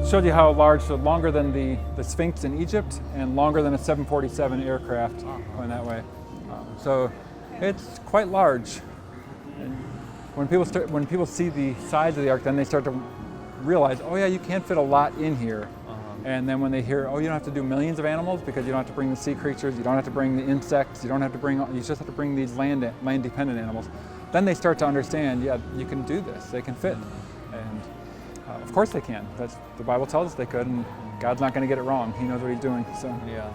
showed you how large, so longer than the Sphinx in Egypt and longer than a 747 aircraft going that way. So it's quite large. And when people see the size of the Ark, then they start to realize, oh yeah, you can fit a lot in here. And then when they hear, oh, you don't have to do millions of animals because you don't have to bring the sea creatures, you don't have to bring the insects, you just have to bring these land-dependent animals. Then they start to understand, yeah, you can do this, they can fit. And of course they can. The Bible tells us they could, and God's not going to get it wrong. He knows what he's doing. So. Yeah.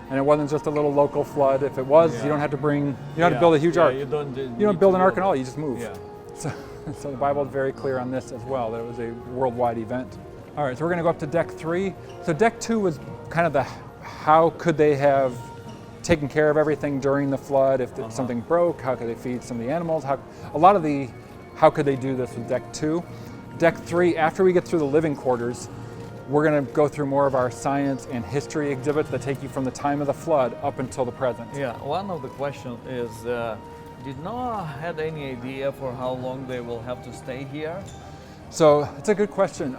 And it wasn't just a little local flood. If it was, you don't have to build a huge ark. You don't build an ark at all, you just move. Yeah. So the Bible is very clear on this as well, that it was a worldwide event. All right, so we're going to go up to deck 3. So deck 2 was kind of how could they have taken care of everything during the flood? If something broke, how could they feed some of the animals? How could they do this with deck 2? Deck 3, after we get through the living quarters, we're going to go through more of our science and history exhibits that take you from the time of the flood up until the present. Yeah, one of the questions is, did Noah had any idea for how long they will have to stay here? So it's a good question.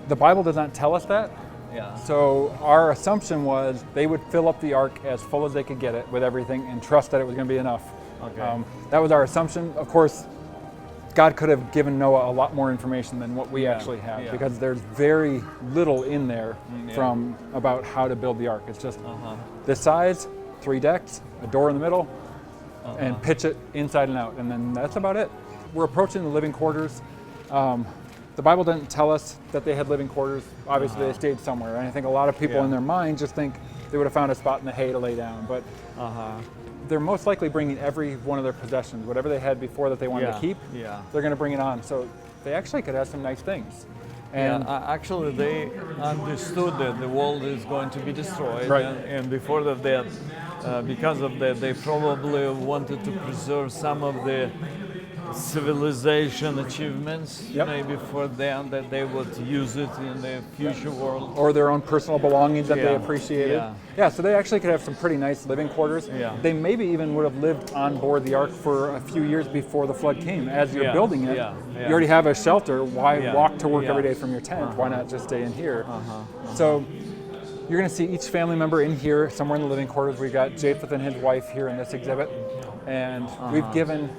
The Bible does not tell us that. Yeah. So our assumption was they would fill up the ark as full as they could get it with everything and trust that it was going to be enough. Okay. That was our assumption. Of course, God could have given Noah a lot more information than what we actually have because there's very little in there from about how to build the ark. It's just this size, 3 decks, a door in the middle, and pitch it inside and out. And then that's about it. We're approaching the living quarters. The Bible didn't tell us that they had living quarters. Obviously, they stayed somewhere. And I think a lot of people in their mind just think they would have found a spot in the hay to lay down. But they're most likely bringing every one of their possessions, whatever they had before that they wanted to keep, they're going to bring it on. So they actually could have some nice things. And actually, they understood that the world is going to be destroyed. Right. And before that, because of that, they probably wanted to preserve some of the civilization achievements, maybe for them, that they would use it in the future world. Or their own personal belongings that they appreciated. Yeah, so they actually could have some pretty nice living quarters. Yeah. They maybe even would have lived on board the ark for a few years before the flood came. As you're building it, you already have a shelter. Why walk to work every day from your tent? Why not just stay in here? So you're going to see each family member in here, somewhere in the living quarters. We got Japheth and his wife here in this exhibit. And we've given...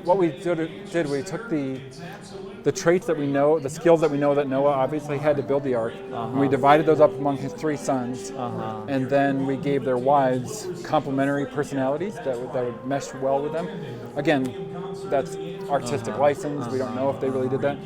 What we did, we took the traits that we know, the skills that we know that Noah obviously had to build the ark, and we divided those up among his 3 sons, and then we gave their wives complementary personalities that would mesh well with them. Again, that's artistic license. We don't know if they really did that.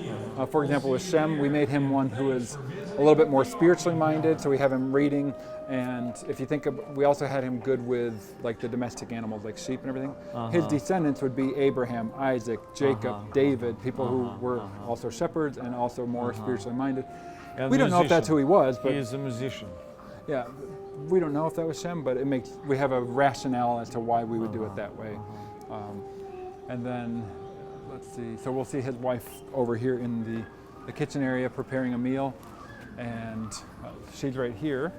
For example, with Shem, we made him one who is a little bit more spiritually minded, so we have him reading. And if you think we also had him good with like the domestic animals, like sheep and everything. His descendants would be Abraham, Isaac, Jacob, David, people who were also shepherds and also more spiritually minded. And we don't know if that's who he was, but he is a musician. Yeah, we don't know if that was Shem, but we have a rationale as to why we would do it that way. And then let's see. So we'll see his wife over here in the kitchen area preparing a meal, and she's right here.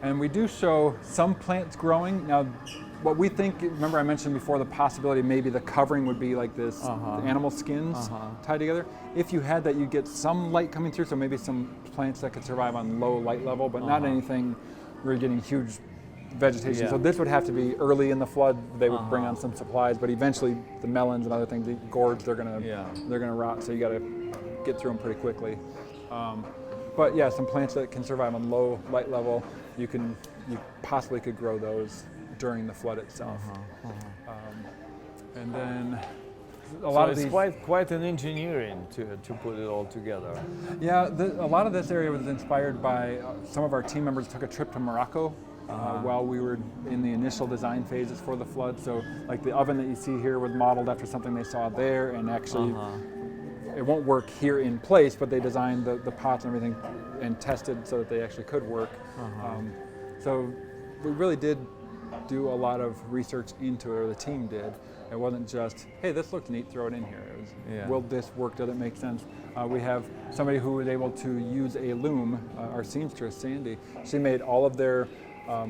And we do show some plants growing. Now, what we think, remember I mentioned before the possibility maybe the covering would be like this, the animal skins tied together. If you had that, you'd get some light coming through, so maybe some plants that could survive on low light level, but not anything where you're getting huge vegetation. So this would have to be early in the flood. They would bring on some supplies, but eventually the melons and other things, the gourds, they're gonna rot, so you gotta get through them pretty quickly. But yeah, some plants that can survive on low light level, you possibly could grow those during the flood itself. And then a lot of these, quite an engineering to put it all together. Yeah, a lot of this area was inspired by some of our team members took a trip to Morocco while we were in the initial design phases for the flood. So like the oven that you see here was modeled after something they saw there, and actually it won't work here in place, but they designed the pots and everything and tested so that they actually could work. So we really did do a lot of research into it, or the team did. It wasn't just, hey, this looks neat, throw it in here. It was, will this work? Does it make sense? We have somebody who was able to use a loom, our seamstress, Sandy. She made all of their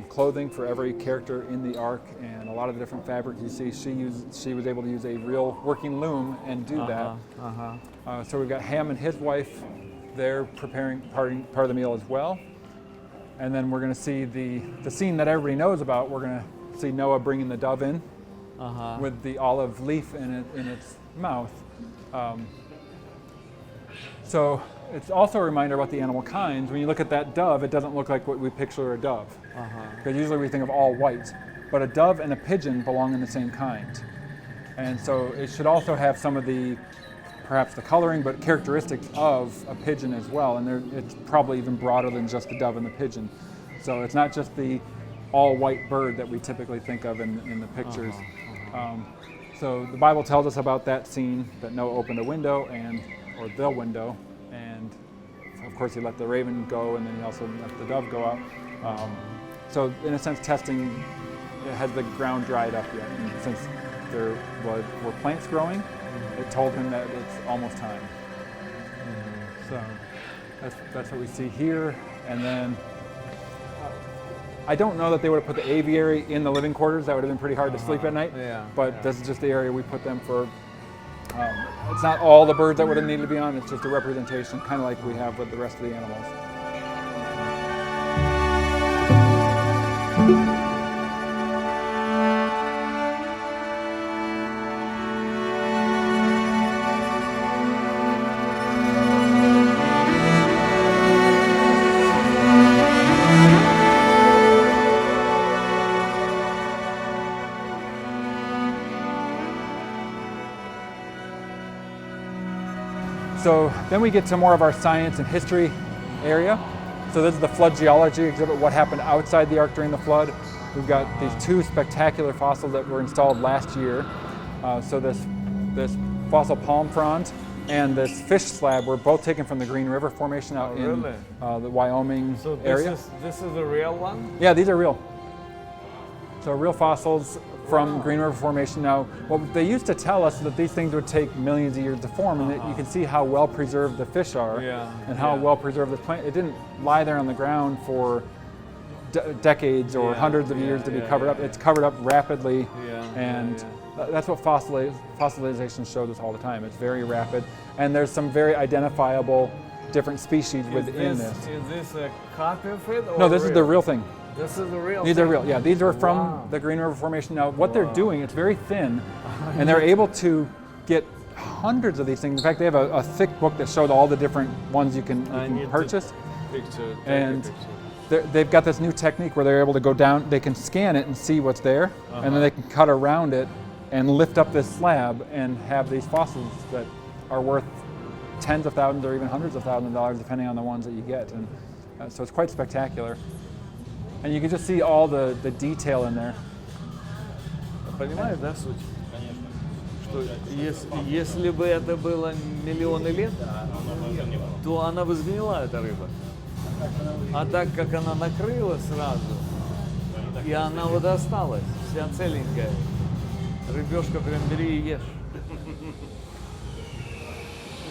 clothing for every character in the ark, and a lot of the different fabrics you see. She was able to use a real working loom and do that. So we've got Ham and his wife there preparing part of the meal as well. And then we're going to see the scene that everybody knows about. We're going to see Noah bringing the dove in with the olive leaf in its mouth. So it's also a reminder about the animal kinds. When you look at that dove, it doesn't look like what we picture a dove. Because usually we think of all white. But a dove and a pigeon belong in the same kind. And so it should also have some of the, perhaps the coloring, but characteristics of a pigeon as well. And it's probably even broader than just the dove and the pigeon. So it's not just the all-white bird that we typically think of in the pictures. So the Bible tells us about that scene, that Noah opened a window, or the window, and of course he let the raven go, and then he also let the dove go out. So in a sense, testing, has the ground dried up yet? And since there were plants growing, it told him that it's almost time. So that's what we see here. And then I don't know that they would have put the aviary in the living quarters. That would have been pretty hard to sleep at night. But this is just the area we put them for. It's not all the birds that would have needed to be on. It's just a representation, kind of like we have with the rest of the animals. So then we get to more of our science and history area. So this is the flood geology exhibit, what happened outside the ark during the flood. We've got these two spectacular fossils that were installed last year. So this fossil palm frond and this fish slab were both taken from the Green River Formation out in the Wyoming area. This is a real one? Yeah, these are real. So real fossils from Green River Formation. Now, what they used to tell us is that these things would take millions of years to form, and that you can see how well preserved the fish are, and how well preserved the plant. It didn't lie there on the ground for decades or hundreds of years to be covered up. It's covered up rapidly, and that's what fossilization shows us all the time. It's very rapid, and there's some very identifiable different species within this. Is this a copy of it? Or no, this is the real thing. This is the real These thing? are real, yeah. These are from the Green River Formation. Now, what they're doing, it's very thin, and they're able to get hundreds of these things. In fact, they have a thick book that showed all the different ones you can purchase. And they've got this new technique where they're able to go down, they can scan it and see what's there, and then they can cut around it and lift up this slab and have these fossils that are worth tens of thousands or even hundreds of thousands of dollars, depending on the ones that you get. And so it's quite spectacular. And you can just see all the detail in there. Понимаешь, да, суть? Что если бы это было миллионы лет, то она бы сгнила, эта рыба. А так как она накрыла сразу, и она вот осталась, вся целенькая, рыбешка прям бери и ешь.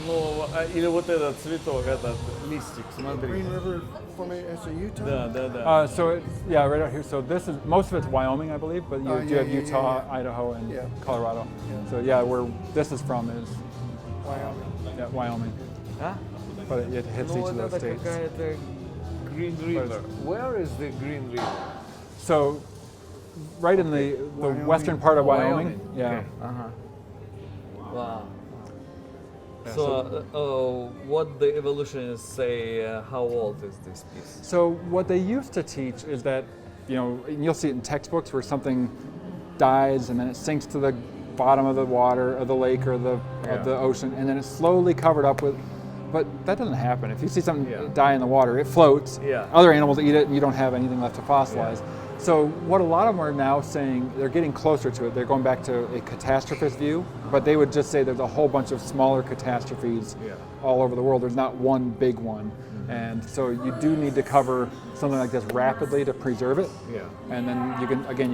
Ну, или вот этот цветок, этот листик, смотри. Green River Formation, so Utah? Да. So right out here. So this is, most of it's Wyoming, I believe, but you have Utah, Idaho, and Colorado. So this is from is Wyoming. Yeah, Wyoming. А? But it hits each of those это states. какая-то Green River. Where is the Green River? So right in the western part of Wyoming. Yeah. Okay. Wow. So, what the evolutionists say, how old is this piece? So what they used to teach is that, and you'll see it in textbooks where something dies and then it sinks to the bottom of the water or the lake or of the ocean, and then it's slowly covered up with. But that doesn't happen. If you see something die in the water, it floats. Other animals eat it, and you don't have anything left to fossilize. So what a lot of them are now saying, they're getting closer to it. They're going back to a catastrophist view, but they would just say there's a whole bunch of smaller catastrophes all over the world. There's not one big one. And so you do need to cover something like this rapidly to preserve it. And then you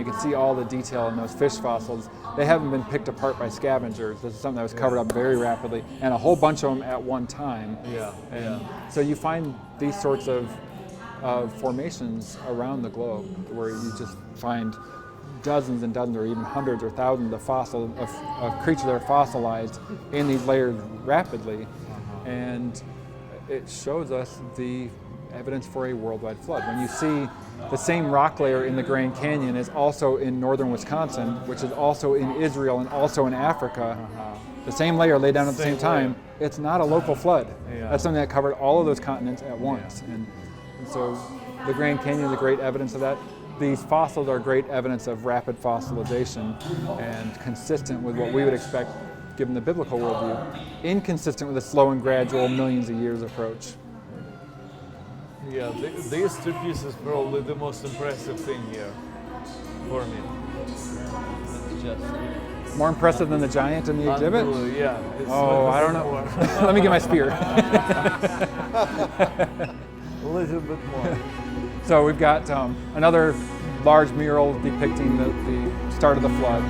can see all the detail in those fish fossils. They haven't been picked apart by scavengers. This is something that was covered up very rapidly, and a whole bunch of them at one time. So you find these sorts of of formations around the globe where you just find dozens and dozens or even hundreds or thousands of creatures that are fossilized in these layers rapidly. And it shows us the evidence for a worldwide flood. When you see the same rock layer in the Grand Canyon is also in northern Wisconsin, which is also in Israel and also in Africa, the same layer laid down at the same time, it's not a local flood. That's something that covered all of those continents at once. And so the Grand Canyon is a great evidence of that. These fossils are great evidence of rapid fossilization and consistent with what we would expect given the biblical worldview, inconsistent with a slow and gradual millions of years approach. Yeah, these two pieces probably the most impressive thing here for me. It's just more impressive than the giant in the exhibit? Yeah. Oh, I don't know. Let me get my spear. A little bit more. So we've got another large mural depicting the start of the flood.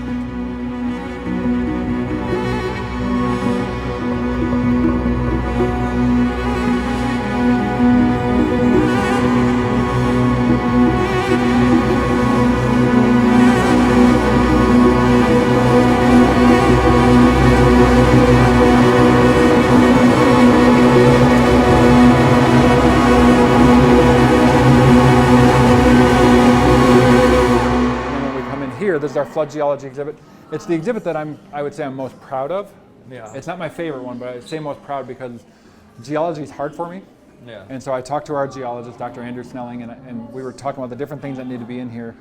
This is our flood geology exhibit. It's the exhibit that I would say I'm most proud of. Yeah. It's not my favorite one, but I'd say most proud because geology is hard for me. Yeah. And so I talked to our geologist, Dr. Andrew Snelling, and we were talking about the different things that need to be in here.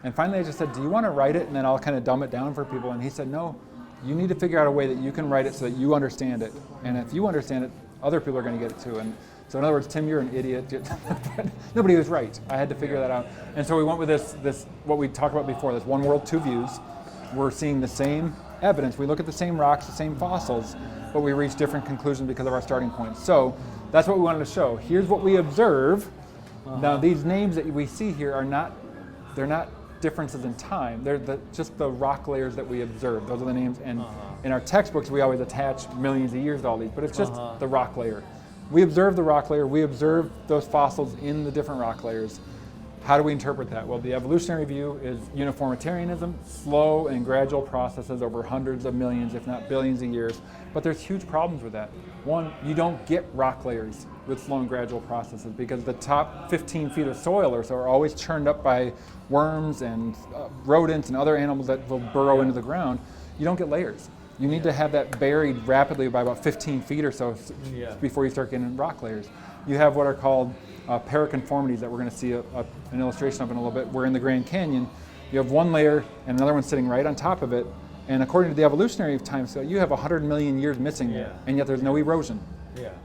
And finally I just said, do you want to write it? And then I'll kind of dumb it down for people. And he said, no, you need to figure out a way that you can write it so that you understand it. And if you understand it, other people are going to get it too. And so in other words, Tim, you're an idiot. Nobody was right. I had to figure that out. And so we went with this what we talked about before, this one world, two views. We're seeing the same evidence. We look at the same rocks, the same fossils, but we reach different conclusions because of our starting points. So that's what we wanted to show. Here's what we observe. Now these names that we see here are not differences in time. They're just the rock layers that we observe. Those are the names. And in our textbooks, we always attach millions of years to all these, but it's just the rock layer. We observe the rock layer, we observe those fossils in the different rock layers. How do we interpret that? Well, the evolutionary view is uniformitarianism, slow and gradual processes over hundreds of millions, if not billions of years. But there's huge problems with that. One, you don't get rock layers with slow and gradual processes because the top 15 feet of soil or so are always churned up by worms and rodents and other animals that will burrow into the ground. You don't get layers. You need to have that buried rapidly by about 15 feet or so before you start getting rock layers. You have what are called paraconformities that we're going to see an illustration of in a little bit. Where in the Grand Canyon, you have one layer and another one sitting right on top of it. And according to the evolutionary time scale, you have 100 million years missing there, and yet there's no erosion.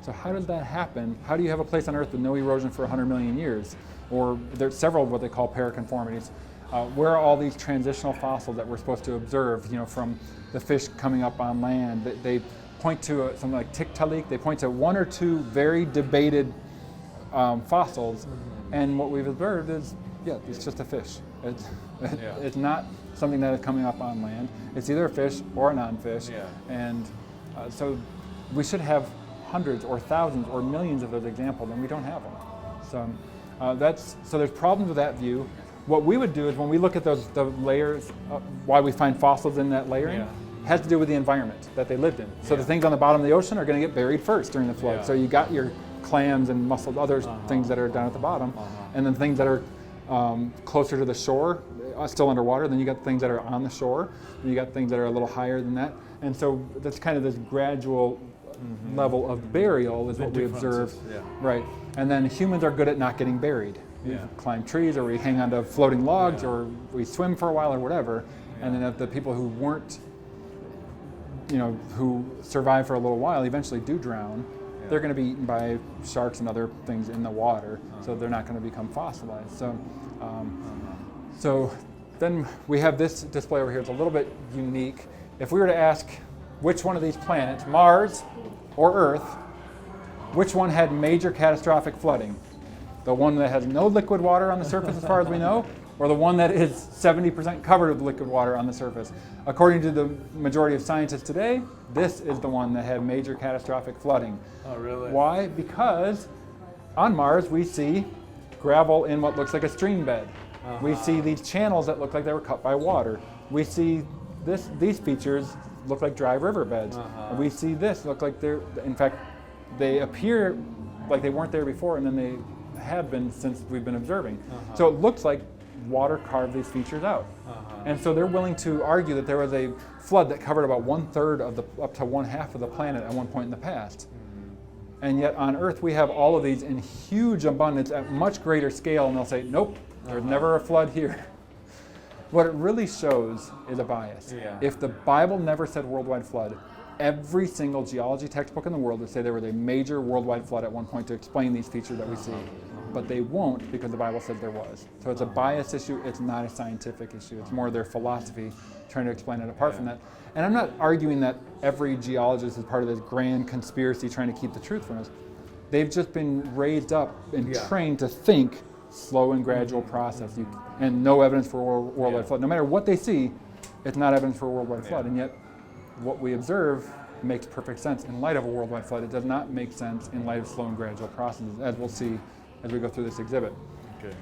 So how does that happen? How do you have a place on Earth with no erosion for 100 million years? Or there's several of what they call paraconformities. Where are all these transitional fossils that we're supposed to observe, from the fish coming up on land? They point to something like Tiktaalik. They point to one or two very debated fossils, and what we've observed is, it's just a fish. It's not something that is coming up on land. It's either a fish or a non-fish, and so we should have hundreds or thousands or millions of those examples, and we don't have them. So there's problems with that view. What we would do is when we look at the layers, why we find fossils in that layering, has to do with the environment that they lived in. So the things on the bottom of the ocean are going to get buried first during the flood. So you got your clams and mussels, other things that are down at the bottom, and then things that are closer to the shore, still underwater. Then you got things that are on the shore, and you got things that are a little higher than that. And so that's kind of this gradual level of burial is what we observe. Right. And then humans are good at not getting buried. We climb trees, or we hang onto floating logs, or we swim for a while, or whatever. And then if the people who weren't, who survive for a little while, eventually do drown, they're going to be eaten by sharks and other things in the water, so they're not going to become fossilized. So then we have this display over here. It's a little bit unique. If we were to ask which one of these planets, Mars or Earth, which one had major catastrophic flooding? The one that has no liquid water on the surface as far as we know, or the one that is 70% covered with liquid water on the surface? According to the majority of scientists today, this is the one that had major catastrophic flooding. Oh, really? Why? Because on Mars we see gravel in what looks like a stream bed. We see these channels that look like they were cut by water. We see these features look like dry riverbeds. We see this look like in fact, they appear like they weren't there before, and then they have been since we've been observing. So it looks like water carved these features out. And so they're willing to argue that there was a flood that covered about 1/3 of up to 1/2 of the planet at one point in the past. And yet on Earth we have all of these in huge abundance at much greater scale, and they'll say, nope, there's never a flood here. What it really shows is a bias. If the Bible never said worldwide flood, every single geology textbook in the world would say there was a major worldwide flood at one point to explain these features that we see. But they won't, because the Bible says there was. So it's a bias issue, it's not a scientific issue. It's more their philosophy trying to explain it apart from that. And I'm not arguing that every geologist is part of this grand conspiracy trying to keep the truth from us. They've just been raised up and trained to think slow and gradual process, and no evidence for worldwide flood. No matter what they see, it's not evidence for a worldwide flood. And yet, what we observe makes perfect sense in light of a worldwide flood. It does not make sense in light of slow and gradual processes, as we'll see as we go through this exhibit. Okay.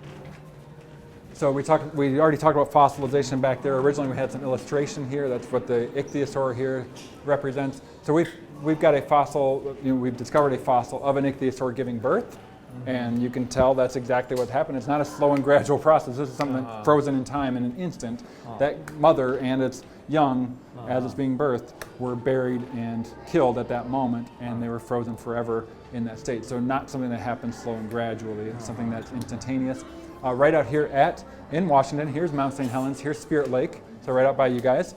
So we already talked about fossilization back there. Originally we had some illustration here. That's what the ichthyosaur here represents. So we've got a fossil, we've discovered a fossil of an ichthyosaur giving birth. And you can tell that's exactly what happened. It's not a slow and gradual process. This is something that's frozen in time in an instant. That mother and its young, as it's being birthed, were buried and killed at that moment, and they were frozen forever in that state. So not something that happens slow and gradually. It's something that's instantaneous. Right out here in Washington, here's Mount St. Helens, here's Spirit Lake, so right out by you guys.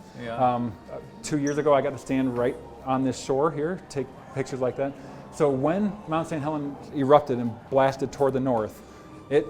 2 years ago, I got to stand right on this shore here, take pictures like that. So when Mount St. Helens erupted and blasted toward the north, it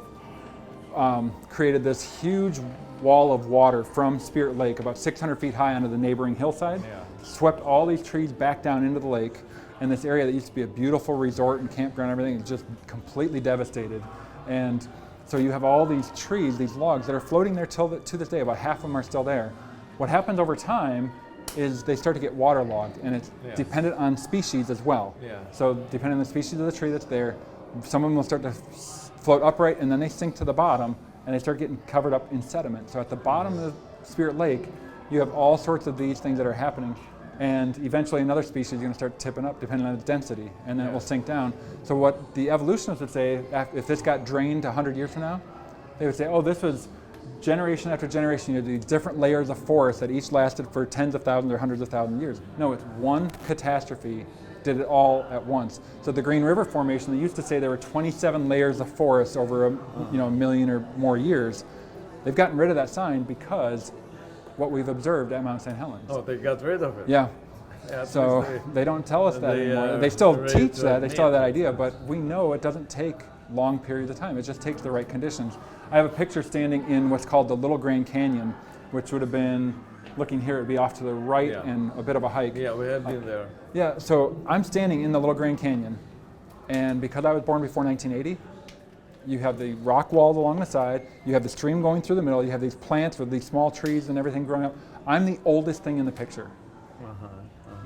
created this huge wall of water from Spirit Lake, about 600 feet high onto the neighboring hillside, swept all these trees back down into the lake, and this area that used to be a beautiful resort and campground and everything is just completely devastated. And so you have all these trees, these logs that are floating there to this day. About half of them are still there. What happens over time is they start to get waterlogged, and it's dependent on species as well. So depending on the species of the tree that's there, some of them will start to float upright, and then they sink to the bottom, and they start getting covered up in sediment. So at the bottom of Spirit Lake, you have all sorts of these things that are happening, and eventually another species is going to start tipping up depending on its density, and then it will sink down. So what the evolutionists would say, if this got drained 100 years from now, they would say, oh, this was generation after generation, you have these different layers of forest that each lasted for tens of thousands or hundreds of thousands of years. No, it's one catastrophe did it all at once. So the Green River Formation, they used to say there were 27 layers of forest over a million or more years. They've gotten rid of that sign because what we've observed at Mount St. Helens. Oh, they got rid of it. Yeah. So they don't tell us that anymore. They still teach that, they still have that idea, but we know it doesn't take long periods of time. It just takes the right conditions. I have a picture standing in what's called the Little Grand Canyon, which would have been, looking here, it would be off to the right and a bit of a hike. Yeah, we have been there. Yeah, so I'm standing in the Little Grand Canyon, and because I was born before 1980, you have the rock walls along the side, you have the stream going through the middle, you have these plants with these small trees and everything growing up. I'm the oldest thing in the picture,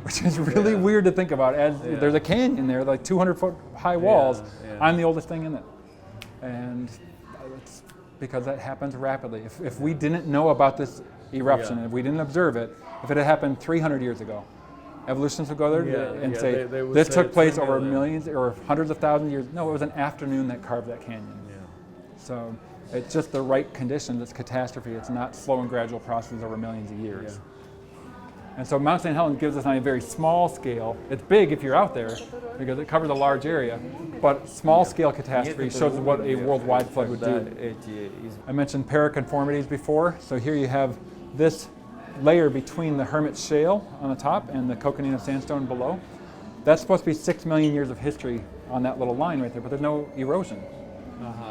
which is really weird to think about. As there's a canyon there, like 200-foot high walls, I'm the oldest thing in it. And it's because that happens rapidly. If we didn't know about this eruption, if we didn't observe it, if it had happened 300 years ago, evolutionists would go there and say, this took place over millions or hundreds of thousands of years. No, it was an afternoon that carved that canyon. So it's just the right conditions. It's catastrophe. It's not slow and gradual processes over millions of years. And so Mount St. Helens gives us on a very small scale. It's big if you're out there because it covers a large area, but small scale catastrophe shows what a worldwide flood would do. I mentioned paraconformities before. So here you have this layer between the Hermit Shale on the top and the Coconino Sandstone below. That's supposed to be 6 million years of history on that little line right there, but there's no erosion.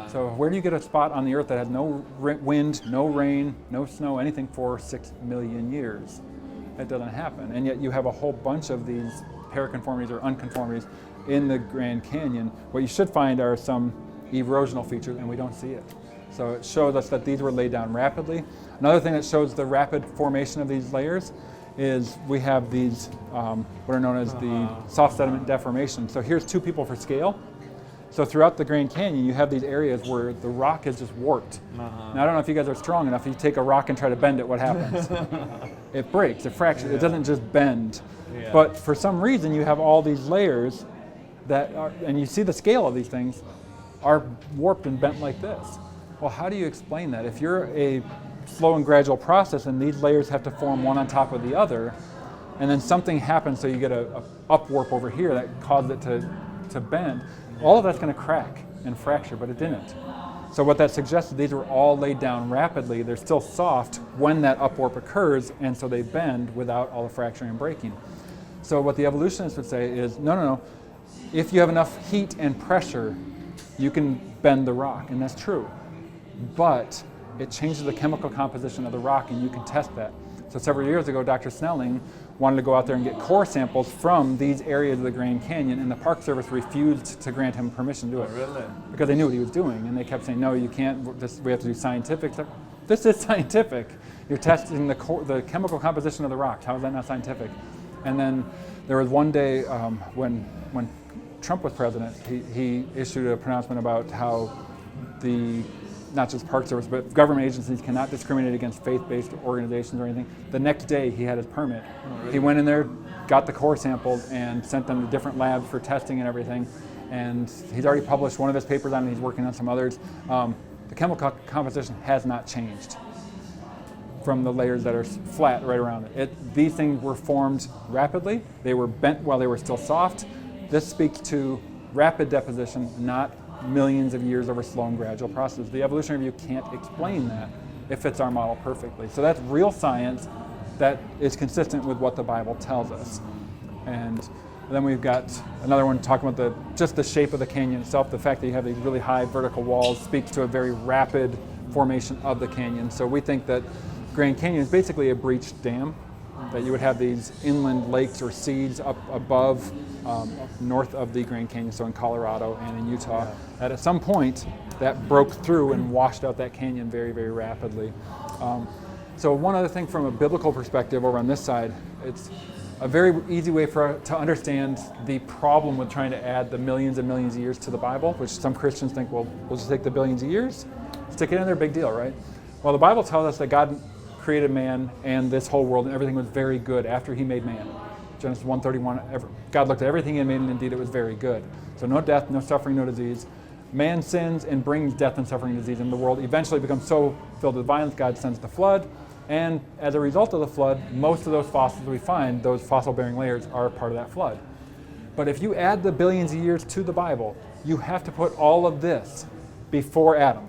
So where do you get a spot on the Earth that has no wind, no rain, no snow, anything for 6 million years? That doesn't happen. And yet you have a whole bunch of these paraconformities or unconformities in the Grand Canyon. What you should find are some erosional features, and we don't see it. So it shows us that these were laid down rapidly. Another thing that shows the rapid formation of these layers is we have these, what are known as the soft sediment deformation. So here's 2 people for scale. So throughout the Grand Canyon, you have these areas where the rock is just warped. Now, I don't know if you guys are strong enough. If you take a rock and try to bend it, what happens? It breaks, it fractures. It doesn't just bend. Yeah. But for some reason, you have all these layers that are, and you see the scale of these things, are warped and bent like this. Well, how do you explain that? If you're a slow and gradual process and these layers have to form one on top of the other, and then something happens so you get a up warp over here that caused it to bend, all of that's going to crack and fracture, but it didn't. So what that suggested, these were all laid down rapidly. They're still soft when that up warp occurs, and so they bend without all the fracturing and breaking. So what the evolutionists would say is, no. If you have enough heat and pressure, you can bend the rock, and that's true. But it changes the chemical composition of the rock, and you can test that. So several years ago, Dr. Snelling wanted to go out there and get core samples from these areas of the Grand Canyon, and the Park Service refused to grant him permission to do it. Really? Because they knew what he was doing, and they kept saying, no, you can't, we have to do scientific stuff. This is scientific. You're testing the chemical composition of the rocks. How is that not scientific? And then there was one day when Trump was president, he issued a pronouncement about how not just Park Service, but government agencies cannot discriminate against faith-based organizations or anything. The next day, he had his permit. Oh, really? He went in there, got the core samples, and sent them to different labs for testing and everything. And he's already published one of his papers on it, and he's working on some others. The chemical composition has not changed from the layers that are flat right around it. These things were formed rapidly. They were bent while they were still soft. This speaks to rapid deposition, not millions of years over slow and gradual process. The evolutionary view can't explain that. It fits our model perfectly. So that's real science that is consistent with what the Bible tells us. And then we've got another one talking about just the shape of the canyon itself. The fact that you have these really high vertical walls speaks to a very rapid formation of the canyon. So we think that Grand Canyon is basically a breached dam, that you would have these inland lakes or seeds up above, up north of the Grand Canyon, so in Colorado and in Utah, that at some point that broke through and washed out that canyon very, very rapidly. So one other thing from a biblical perspective over on this side, it's a very easy way to understand the problem with trying to add the millions and millions of years to the Bible, which some Christians think, well, we'll just take the billions of years, stick it in there, big deal, right? Well, the Bible tells us that God created man and this whole world, and everything was very good after he made man. Genesis 1:31, God looked at everything he had made, and indeed it was very good. So no death, no suffering, no disease. Man sins and brings death and suffering and disease into the world. Eventually becomes so filled with violence, God sends the flood. And as a result of the flood, most of those fossils we find, those fossil-bearing layers, are part of that flood. But if you add the billions of years to the Bible, you have to put all of this before Adam.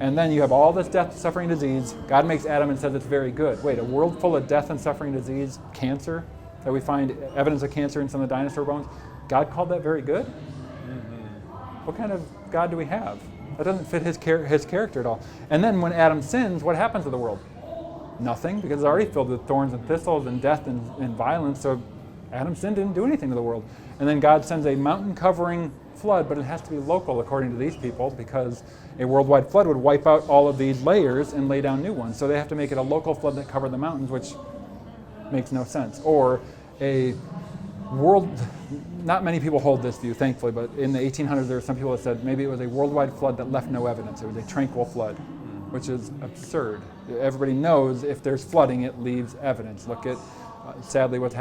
And then you have all this death, suffering, disease. God makes Adam and says it's very good. Wait, a world full of death and suffering, disease, cancer, that we find evidence of cancer in some of the dinosaur bones, God called that very good? What kind of God do we have? That doesn't fit his character at all. And then when Adam sins, what happens to the world? Nothing, because it's already filled with thorns and thistles and death and violence, so Adam's sin didn't do anything to the world. And then God sends a mountain-covering flood, but it has to be local according to these people, because a worldwide flood would wipe out all of these layers and lay down new ones. So they have to make it a local flood that covered the mountains, which makes no sense. Or a world, not many people hold this view, thankfully, but in the 1800s there were some people that said maybe it was a worldwide flood that left no evidence. It was a tranquil flood, which is absurd. Everybody knows if there's flooding, it leaves evidence. Look at, sadly, what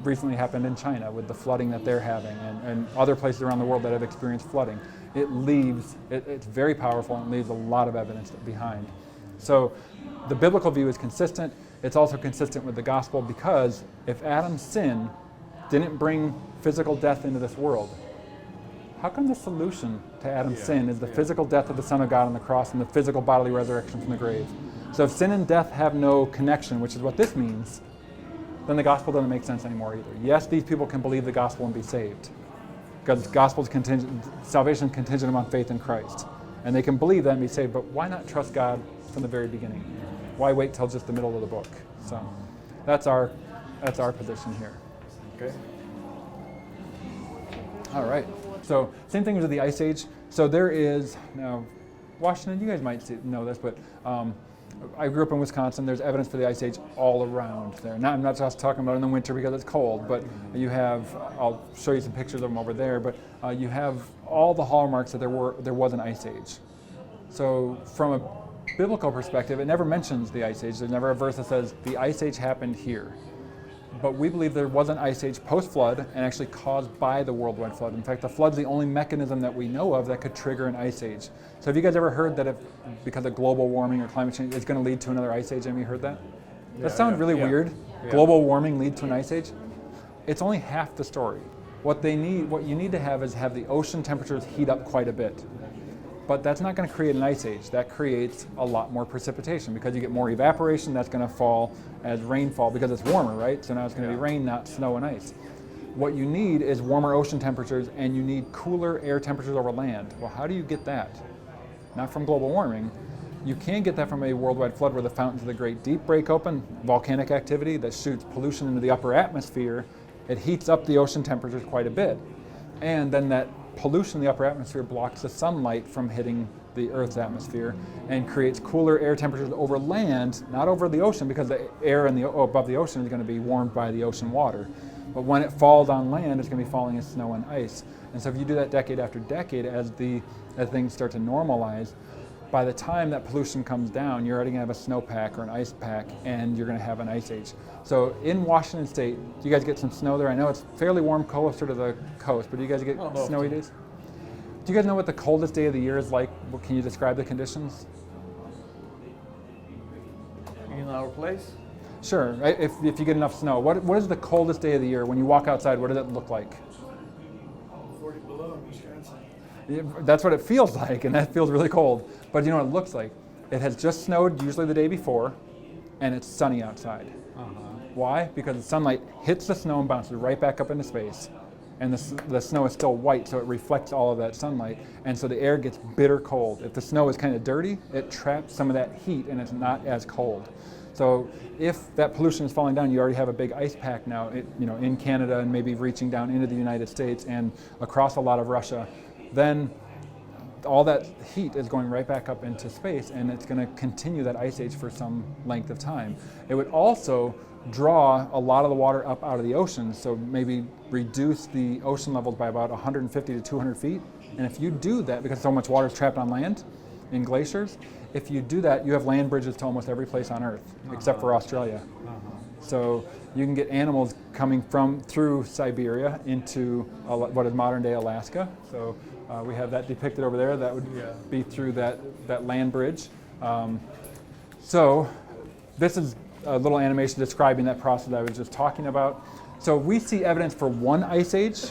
recently happened in China with the flooding that they're having, and other places around the world that have experienced flooding. It's very powerful, and it leaves a lot of evidence behind. So the biblical view is consistent. It's also consistent with the gospel, because if Adam's sin didn't bring physical death into this world, how come the solution to Adam's sin is the physical death of the Son of God on the cross and the physical bodily resurrection from the grave? So if sin and death have no connection, which is what this means, then the gospel doesn't make sense anymore either. Yes, these people can believe the gospel and be saved, because salvation is contingent upon faith in Christ. And they can believe that and be saved, but why not trust God from the very beginning? Why wait till just the middle of the book? So that's our position here. Okay. All right. So same thing with the Ice Age. So there is, now, Washington, you guys might know this, but I grew up in Wisconsin. There's evidence for the Ice Age all around there. I'm not just talking about in the winter because it's cold, but you have, I'll show you some pictures of them over there, but you have all the hallmarks that there was an Ice Age. So from a biblical perspective, it never mentions the Ice Age. There's never a verse that says the Ice Age happened here. But we believe there was an Ice Age post-flood and actually caused by the worldwide flood. In fact, the flood's the only mechanism that we know of that could trigger an Ice Age. So have you guys ever heard that if, because of global warming or climate change, it's going to lead to another Ice Age? Have you heard that? That sounds really weird. Yeah. Global warming lead to an Ice Age? It's only half the story. What you need to have is have the ocean temperatures heat up quite a bit. But that's not going to create an Ice Age. That creates a lot more precipitation because you get more evaporation that's going to fall as rainfall because it's warmer, right? So now it's going to be rain, not snow and ice. What you need is warmer ocean temperatures and you need cooler air temperatures over land. Well, how do you get that? Not from global warming. You can get that from a worldwide flood where the fountains of the Great Deep break open, volcanic activity that shoots pollution into the upper atmosphere. It heats up the ocean temperatures quite a bit. And then that pollution in the upper atmosphere blocks the sunlight from hitting the Earth's atmosphere and creates cooler air temperatures over land, not over the ocean, because the air above the ocean is going to be warmed by the ocean water. But when it falls on land, it's going to be falling as snow and ice. And so if you do that decade after decade as things start to normalize, by the time that pollution comes down, you're already going to have a snowpack or an ice pack, and you're going to have an Ice Age. So in Washington State, do you guys get some snow there? I know it's fairly warm closer to the coast, but do you guys get snowy days? Do you guys know what the coldest day of the year is like? Can you describe the conditions? In our place? Sure. Right? If you get enough snow, what is the coldest day of the year? When you walk outside, what does it look like? 40 below in Wisconsin. Yeah, that's what it feels like, and that feels really cold. But you know what it looks like? It has just snowed, usually the day before, and it's sunny outside. Why? Because the sunlight hits the snow and bounces right back up into space. And the snow is still white, so it reflects all of that sunlight. And so the air gets bitter cold. If the snow is kind of dirty, it traps some of that heat and it's not as cold. So if that pollution is falling down, you already have a big ice pack now, in Canada and maybe reaching down into the United States and across a lot of Russia, then all that heat is going right back up into space, and it's going to continue that ice age for some length of time. It would also draw a lot of the water up out of the ocean, so maybe reduce the ocean levels by about 150 to 200 feet. And if you do that, because so much water is trapped on land in glaciers, if you do that, you have land bridges to almost every place on Earth, except for Australia. So you can get animals coming through Siberia into what is modern day Alaska. So we have that depicted over there. That would be through that land bridge. So this is a little animation describing that process I was just talking about. So we see evidence for one ice age,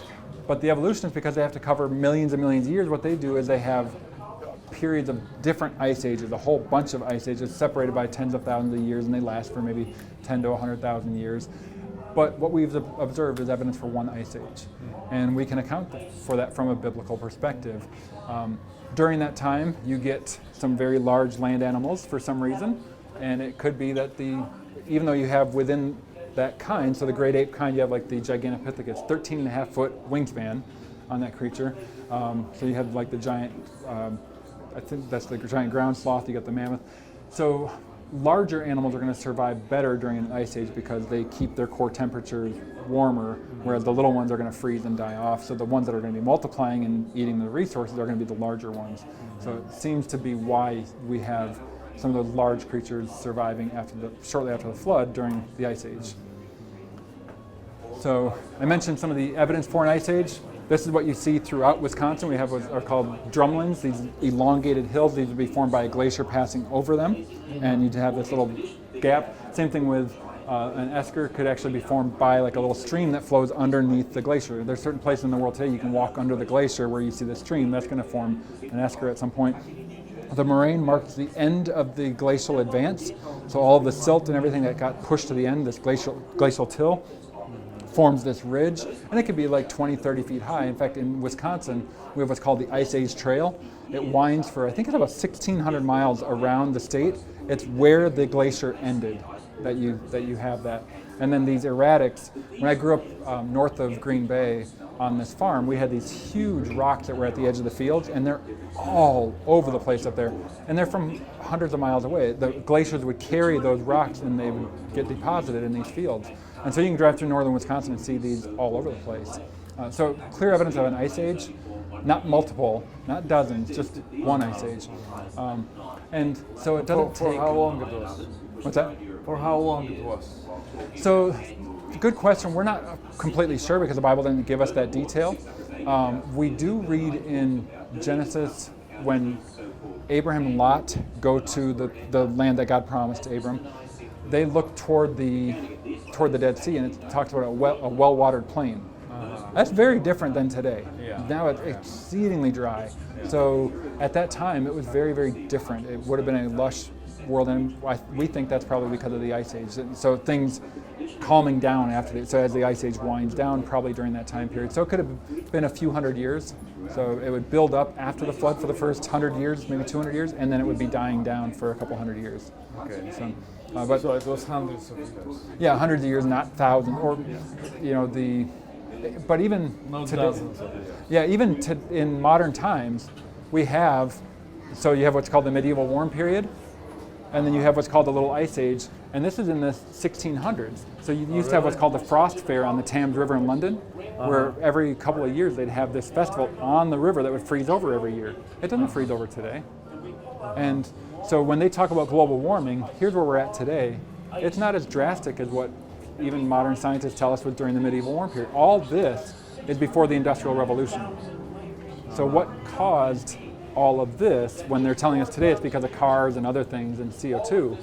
but the evolutionists, because they have to cover millions and millions of years, what they do is they have periods of different ice ages, a whole bunch of ice ages separated by tens of thousands of years, and they last for maybe 10 to 100,000 years. But what we've observed is evidence for one ice age, and we can account for that from a biblical perspective. During that time, you get some very large land animals for some reason, and it could be that even though you have within that kind, so the great ape kind, you have like the Gigantopithecus, 13.5-foot wingspan on that creature. So you have like the giant, I think that's the giant ground sloth, you got the mammoth. So larger animals are going to survive better during an ice age because they keep their core temperatures warmer, whereas the little ones are going to freeze and die off. So the ones that are going to be multiplying and eating the resources are going to be the larger ones. So it seems to be why we have some of those large creatures surviving shortly after the flood during the Ice Age. So I mentioned some of the evidence for an Ice Age. This is what you see throughout Wisconsin. We have what are called drumlins, these elongated hills. These would be formed by a glacier passing over them, and you'd have this little gap. Same thing with an esker could actually be formed by like a little stream that flows underneath the glacier. There's certain places in the world today you can walk under the glacier where you see the stream. That's going to form an esker at some point. The moraine marks the end of the glacial advance. So all of the silt and everything that got pushed to the end, this glacial till, forms this ridge. And it could be like 20, 30 feet high. In fact, in Wisconsin, we have what's called the Ice Age Trail. It winds for, I think it's about 1,600 miles around the state. It's where the glacier ended that you have that. And then these erratics, when I grew up north of Green Bay on this farm, we had these huge rocks that were at the edge of the fields, and they're all over the place up there. And they're from hundreds of miles away. The glaciers would carry those rocks and they would get deposited in these fields. And so you can drive through northern Wisconsin and see these all over the place. So clear evidence of an ice age, not multiple, not dozens, just one ice age. And so it doesn't take... For how long it was? What's that? For how long it was? So, good question. We're not completely sure because the Bible didn't give us that detail. We do read in Genesis when Abraham and Lot go to the land that God promised to Abram. They look toward the Dead Sea, and it talks about a well-watered plain. That's very different than today. Yeah. Now it's exceedingly dry. So at that time, it was very, very different. It would have been a lush world, and we think that's probably because of the Ice Age. And so things calming down after so as the Ice Age winds down, probably during that time period. So it could have been a few hundred years. So it would build up after the flood for the first 100 years, maybe 200 years, and then it would be dying down for a couple hundred years. Okay. So it was hundreds of years. Yeah, hundreds of years, not thousands, or but even today, dozens of years. Yeah, even in modern times, we have. So you have what's called the medieval warm period, and then you have what's called the Little Ice Age, and this is in the 1600s. So you used to have what's called the Frost Fair on the Thames River in London, where every couple of years they'd have this festival on the river that would freeze over every year. It doesn't freeze over today. And so when they talk about global warming, here's where we're at today. It's not as drastic as what even modern scientists tell us was during the medieval warm period. All this is before the Industrial Revolution. So what caused all of this, when they're telling us today it's because of cars and other things and CO2,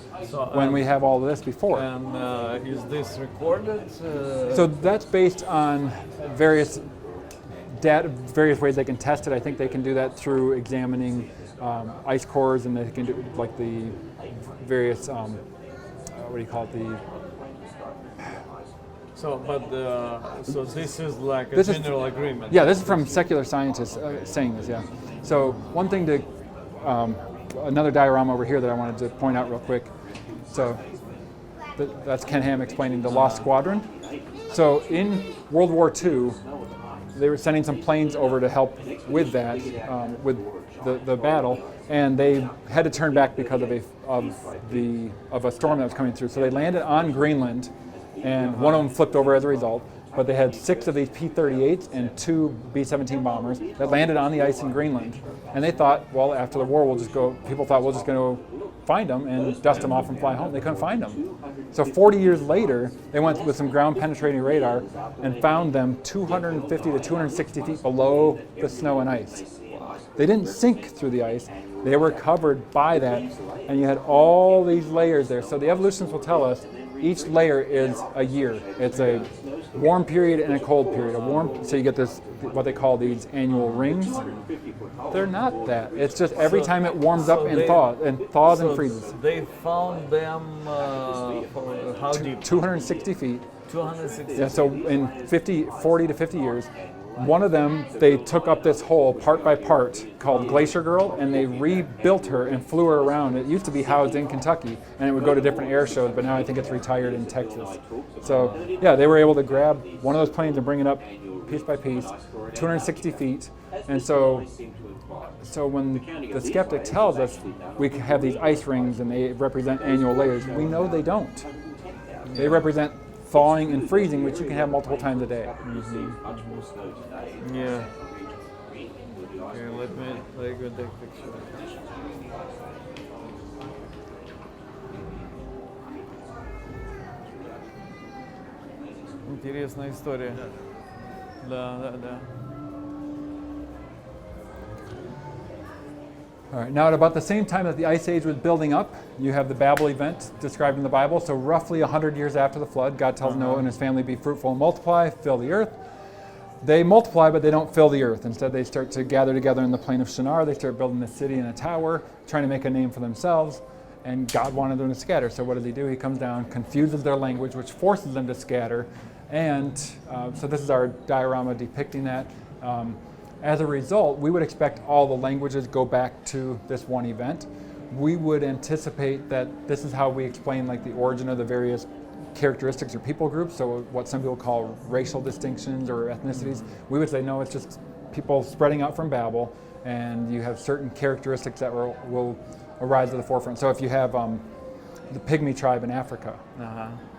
when we have all of this before. And is this recorded? So that's based on various ways they can test it. I think they can do that through examining ice cores, and they can do like the various, So this is like a general agreement. Yeah, this is from secular scientists saying this, yeah. So one thing to, another diorama over here that I wanted to point out real quick. So that's Ken Ham explaining the Lost Squadron. So in World War II, they were sending some planes over to help with that, with the battle, and they had to turn back because of a storm that was coming through. So they landed on Greenland, and one of them flipped over as a result. But they had 6 of these P-38s and 2 B-17 bombers that landed on the ice in Greenland. And they thought, well, after the war, people thought we're just going to find them and dust them off and fly home. They couldn't find them. So 40 years later, they went with some ground penetrating radar and found them 250 to 260 feet below the snow and ice. They didn't sink through the ice. They were covered by that. And you had all these layers there. So the evolutionists will tell us each layer is a year. It's a warm period and a cold period. So you get this, what they call these annual rings. They're not that. It's just every time it warms up and thaws and freezes. They found them how deep? 260 feet. 260. Yeah. So in 40 to 50 years, one of them, they took up this hole part by part called Glacier Girl, and they rebuilt her and flew her around. It used to be housed in Kentucky, and it would go to different air shows, but now I think it's retired in Texas. So yeah, they were able to grab one of those planes and bring it up piece by piece, 260 feet. And so when the skeptic tells us we have these ice rings and they represent annual layers, we know they don't. They represent thawing and freezing, which you can have multiple times a day. Yeah. Here, let me take a picture. Интересная история. Да. All right, now at about the same time that the Ice Age was building up, you have the Babel event described in the Bible. So roughly 100 years after the flood, God tells Noah and his family, be fruitful and multiply, fill the earth. They multiply, but they don't fill the earth. Instead, they start to gather together in the plain of Shinar. They start building a city and a tower, trying to make a name for themselves. And God wanted them to scatter. So what does he do? He comes down, confuses their language, which forces them to scatter. And so this is our diorama depicting that. As a result, we would expect all the languages go back to this one event. We would anticipate that this is how we explain like the origin of the various characteristics or people groups, so what some people call racial distinctions or ethnicities. We would say no, it's just people spreading out from Babel, and you have certain characteristics that will arise to the forefront. So if you have the Pygmy tribe in Africa,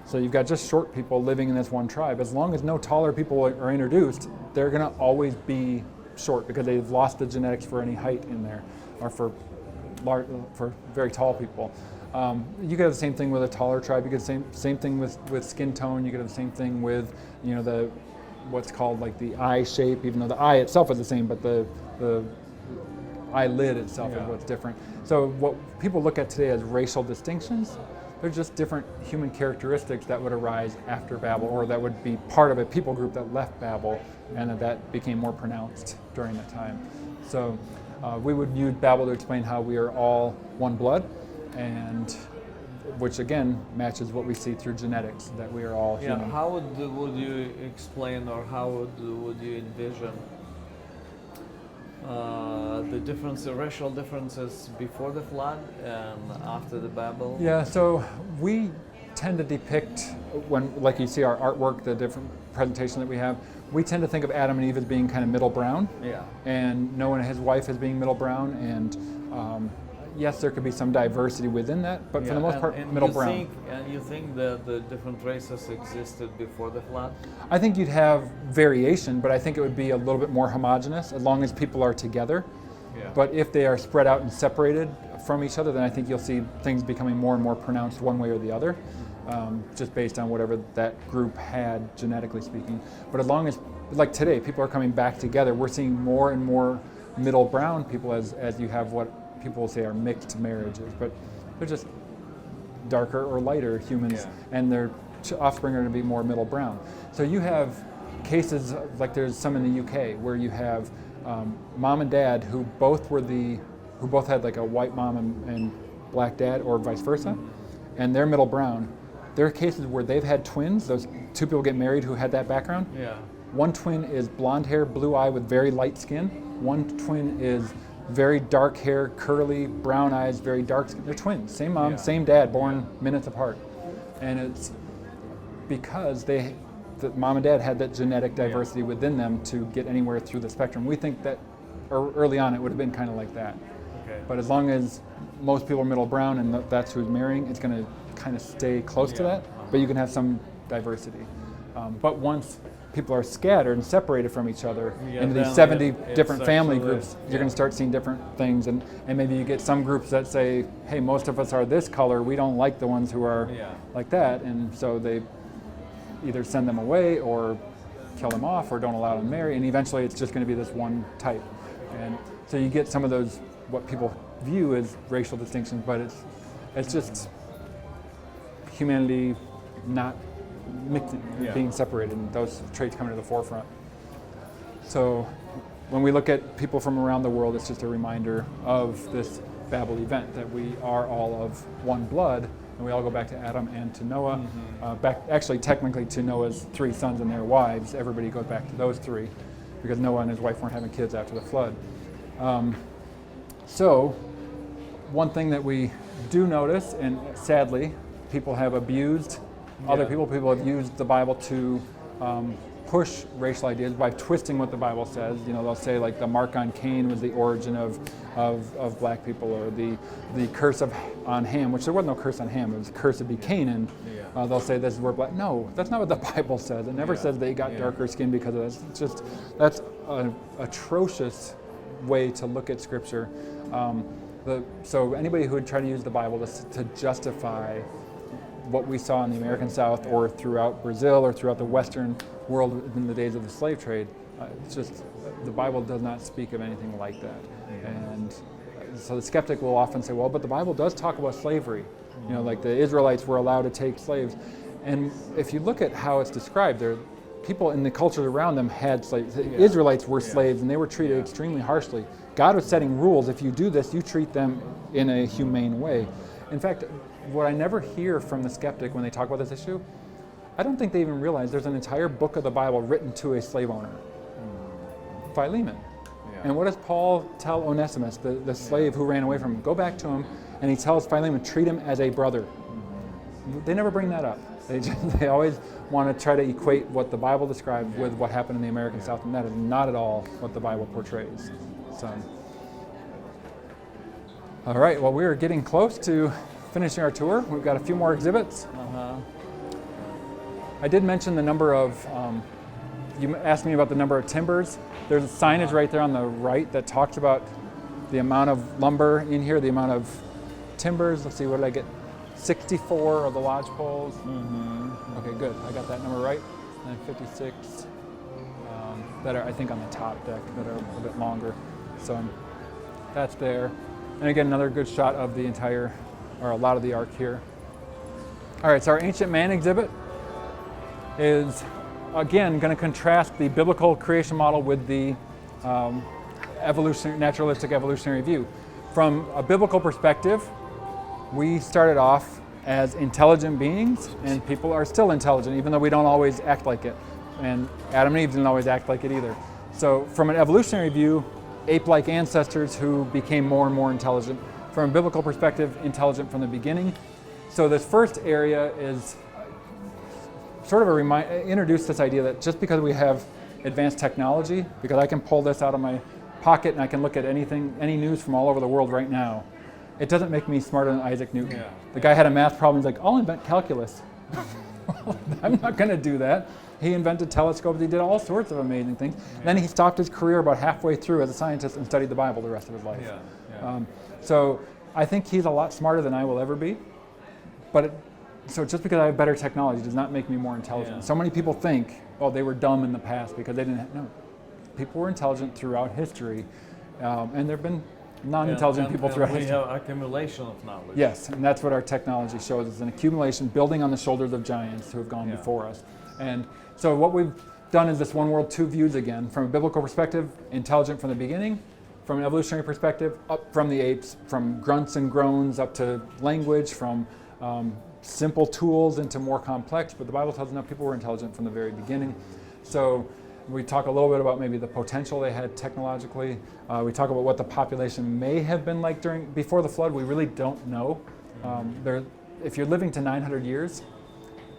so you've got just short people living in this one tribe, as long as no taller people are introduced, they're going to always be short because they've lost the genetics for any height in there, or for very tall people. You get the same thing with a taller tribe. You get the same thing with skin tone. You get the same thing with what's called like the eye shape, even though the eye itself is the same, but the eyelid itself is what's different. So what people look at today as racial distinctions, they're just different human characteristics that would arise after Babel, or that would be part of a people group that left Babel, and that became more pronounced during that time. So we would use Babel to explain how we are all one blood, and which again matches what we see through genetics, that we are all human. How would you explain, or how would you envision the difference, racial differences before the flood and after the Babel? Yeah, so we tend to depict, when, like you see our artwork, the different presentation that we have, we tend to think of Adam and Eve as being kind of middle brown, and Noah and his wife as being middle brown, and yes, there could be some diversity within that, but for the most part, middle brown. And you think that the different races existed before the flood? I think you'd have variation, but I think it would be a little bit more homogenous as long as people are together. But if they are spread out and separated from each other, then I think you'll see things becoming more and more pronounced one way or the other, just based on whatever that group had, genetically speaking. But as long as, like today, people are coming back together, we're seeing more and more middle brown people as you have what people will say are mixed marriages, but they're just darker or lighter humans, and their offspring are going to be more middle brown. So you have cases like there's some in the UK where you have mom and dad who both had like a white mom and black dad, or vice versa, and they're middle brown. There are cases where they've had twins. Those two people get married who had that background. One twin is blonde hair, blue eye with very light skin. One twin is very dark hair, curly, brown eyes, very dark skin. They're twins, same mom, same dad, born minutes apart. And it's because the mom and dad had that genetic diversity within them to get anywhere through the spectrum. We think that early on it would have been kind of like that. But as long as most people are middle brown and that's who's marrying, it's going to kind of stay close to that, but you can have some diversity. But once people are scattered and separated from each other into these 70 different family groups, you're going to start seeing different things, and maybe you get some groups that say, hey, most of us are this color, we don't like the ones who are like that, and so they either send them away or kill them off or don't allow them to marry, and eventually it's just going to be this one type. And so you get some of those, what people view as racial distinctions, but it's just humanity not mixing, being separated, and those traits coming to the forefront. So when we look at people from around the world, it's just a reminder of this Babel event, that we are all of one blood, and we all go back to Adam and to Noah, actually technically to Noah's 3 sons and their wives. Everybody goes back to those 3 because Noah and his wife weren't having kids after the flood. So one thing that we do notice, and sadly people have abused other people have used the Bible to push racial ideas by twisting what the Bible says. You know, they'll say like the mark on Cain was the origin of black people, or the curse on Ham, which there was no curse on Ham, it was the curse of Canaan. They'll say this is where black. No, that's not what the Bible says. It never says they got darker skin because of this. It's just, that's an atrocious way to look at Scripture. So anybody who would try to use the Bible to justify what we saw in the American South or throughout Brazil or throughout the Western world in the days of the slave trade, it's just, the Bible does not speak of anything like that. And so the skeptic will often say, well, but the Bible does talk about slavery. You know, like the Israelites were allowed to take slaves. And if you look at how it's described, there, people in the cultures around them had slaves. The Israelites were slaves, and they were treated extremely harshly. God was setting rules. If you do this, you treat them in a humane way. In fact, what I never hear from the skeptic when they talk about this issue, I don't think they even realize there's an entire book of the Bible written to a slave owner, Philemon. And what does Paul tell Onesimus, the slave who ran away from him? Go back to him, and he tells Philemon, treat him as a brother. They never bring that up. They always want to try to equate what the Bible describes with what happened in the American South, and that is not at all what the Bible portrays. So, all right, well, we are getting close to finishing our tour. We've got a few more exhibits. I did mention the number of, you asked me about the number of timbers. There's a signage right there on the right that talks about the amount of lumber in here, the amount of timbers. Let's see, what did I get? 64 of the lodge poles. Okay, good. I got that number right. And 56 that are, I think, on the top deck that are a bit longer. So that's there. And again, another good shot of the entire, or a lot of the ark here. All right, so our Ancient Man exhibit is, again, going to contrast the biblical creation model with the naturalistic evolutionary view. From a biblical perspective, we started off as intelligent beings, and people are still intelligent, even though we don't always act like it. And Adam and Eve didn't always act like it either. So from an evolutionary view, ape-like ancestors who became more and more intelligent. From a biblical perspective, intelligent from the beginning. So this first area is sort of introduce this idea that just because we have advanced technology, because I can pull this out of my pocket and I can look at anything, any news from all over the world right now, it doesn't make me smarter than Isaac Newton. The guy had a math problem, he's like, I'll invent calculus. I'm not going to do that. He invented telescopes, he did all sorts of amazing things. Then he stopped his career about halfway through as a scientist and studied the Bible the rest of his life. So I think he's a lot smarter than I will ever be. But so just because I have better technology does not make me more intelligent. So many people think, oh, they were dumb in the past because they didn't have, no. People were intelligent throughout history, and there have been non-intelligent people throughout history. We have accumulation of knowledge. Yes, and that's what our technology shows, is an accumulation building on the shoulders of giants who have gone before us. And so what we've done is this one world, two views again. From a biblical perspective, intelligent from the beginning. From an evolutionary perspective, up from the apes, from grunts and groans up to language, from simple tools into more complex. But the Bible tells us now people were intelligent from the very beginning. So we talk a little bit about maybe the potential they had technologically. We talk about what the population may have been like before the flood. We really don't know. If you're living to 900 years,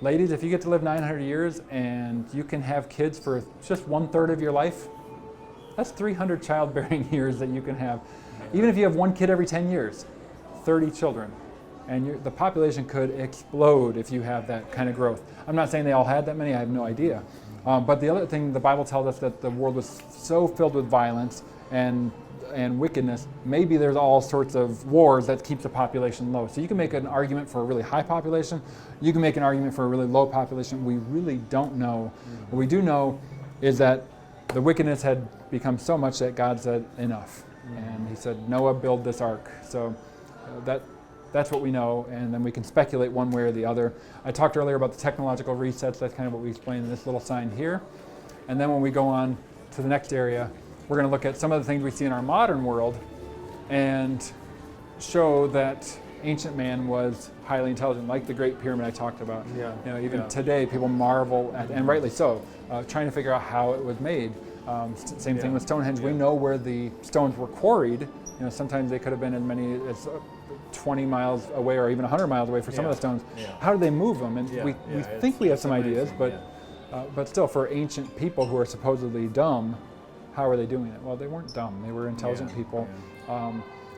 ladies, if you get to live 900 years and you can have kids for just 1/3 of your life, that's 300 childbearing years that you can have. Even if you have one kid every 10 years, 30 children. And the population could explode if you have that kind of growth. I'm not saying they all had that many, I have no idea. But the other thing, the Bible tells us that the world was so filled with violence and wickedness, maybe there's all sorts of wars that keeps the population low. So you can make an argument for a really high population, you can make an argument for a really low population. We really don't know. What we do know is that the wickedness had become so much that God said, enough. And he said, Noah, build this ark. So that's what we know, and then we can speculate one way or the other. I talked earlier about the technological resets. That's kind of what we explained in this little sign here. And then when we go on to the next area, we're going to look at some of the things we see in our modern world and show that ancient man was highly intelligent, like the Great Pyramid I talked about. Even today, people marvel at, and rightly so, trying to figure out how it was made. Same thing with Stonehenge. We know where the stones were quarried. Sometimes they could have been as many as 20 miles away or even 100 miles away for some of the stones. How do they move them? And we think we have some ideas, but still, for ancient people who are supposedly dumb, how are they doing it? Well, they weren't dumb. They were intelligent people.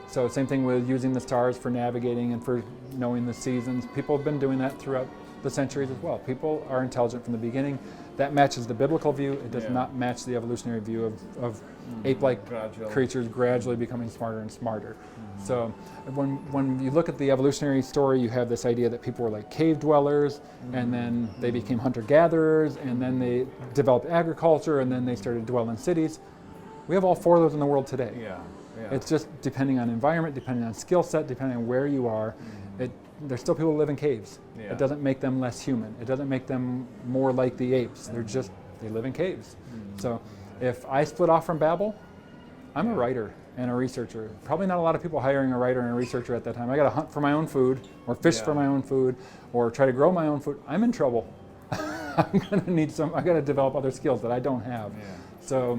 So same thing with using the stars for navigating and for knowing the seasons. People have been doing that throughout the centuries as well. People are intelligent from the beginning. That matches the biblical view. It does not match the evolutionary view of ape-like creatures gradually becoming smarter and smarter. So when you look at the evolutionary story, you have this idea that people were like cave dwellers, and then they became hunter-gatherers, and then they developed agriculture, and then they started to dwell in cities. We have all four of those in the world today. It's just depending on environment, depending on skill set, depending on where you are. There's still people who live in caves. It doesn't make them less human. It doesn't make them more like the apes. They live in caves. So if I split off from Babel, I'm a writer and a researcher. Probably not a lot of people hiring a writer and a researcher at that time. I got to hunt for my own food, or fish for my own food, or try to grow my own food. I'm in trouble. I'm going to need I got to develop other skills that I don't have. So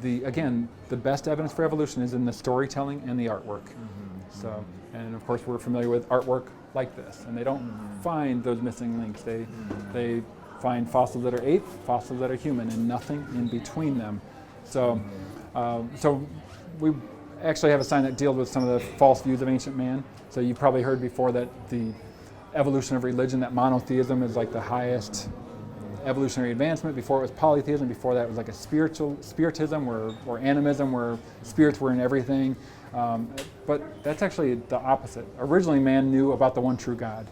the best evidence for evolution is in the storytelling and the artwork. So, and of course we're familiar with artwork like this, and they don't find those missing links. They find fossils that are ape, fossils that are human, and nothing in between them. So, so we actually have a sign that deals with some of the false views of ancient man. So you probably heard before that the evolution of religion, that monotheism is like the highest evolutionary advancement. Before it was polytheism. Before that it was like a spiritism or animism, where spirits were in everything. But that's actually the opposite. Originally, man knew about the one true God.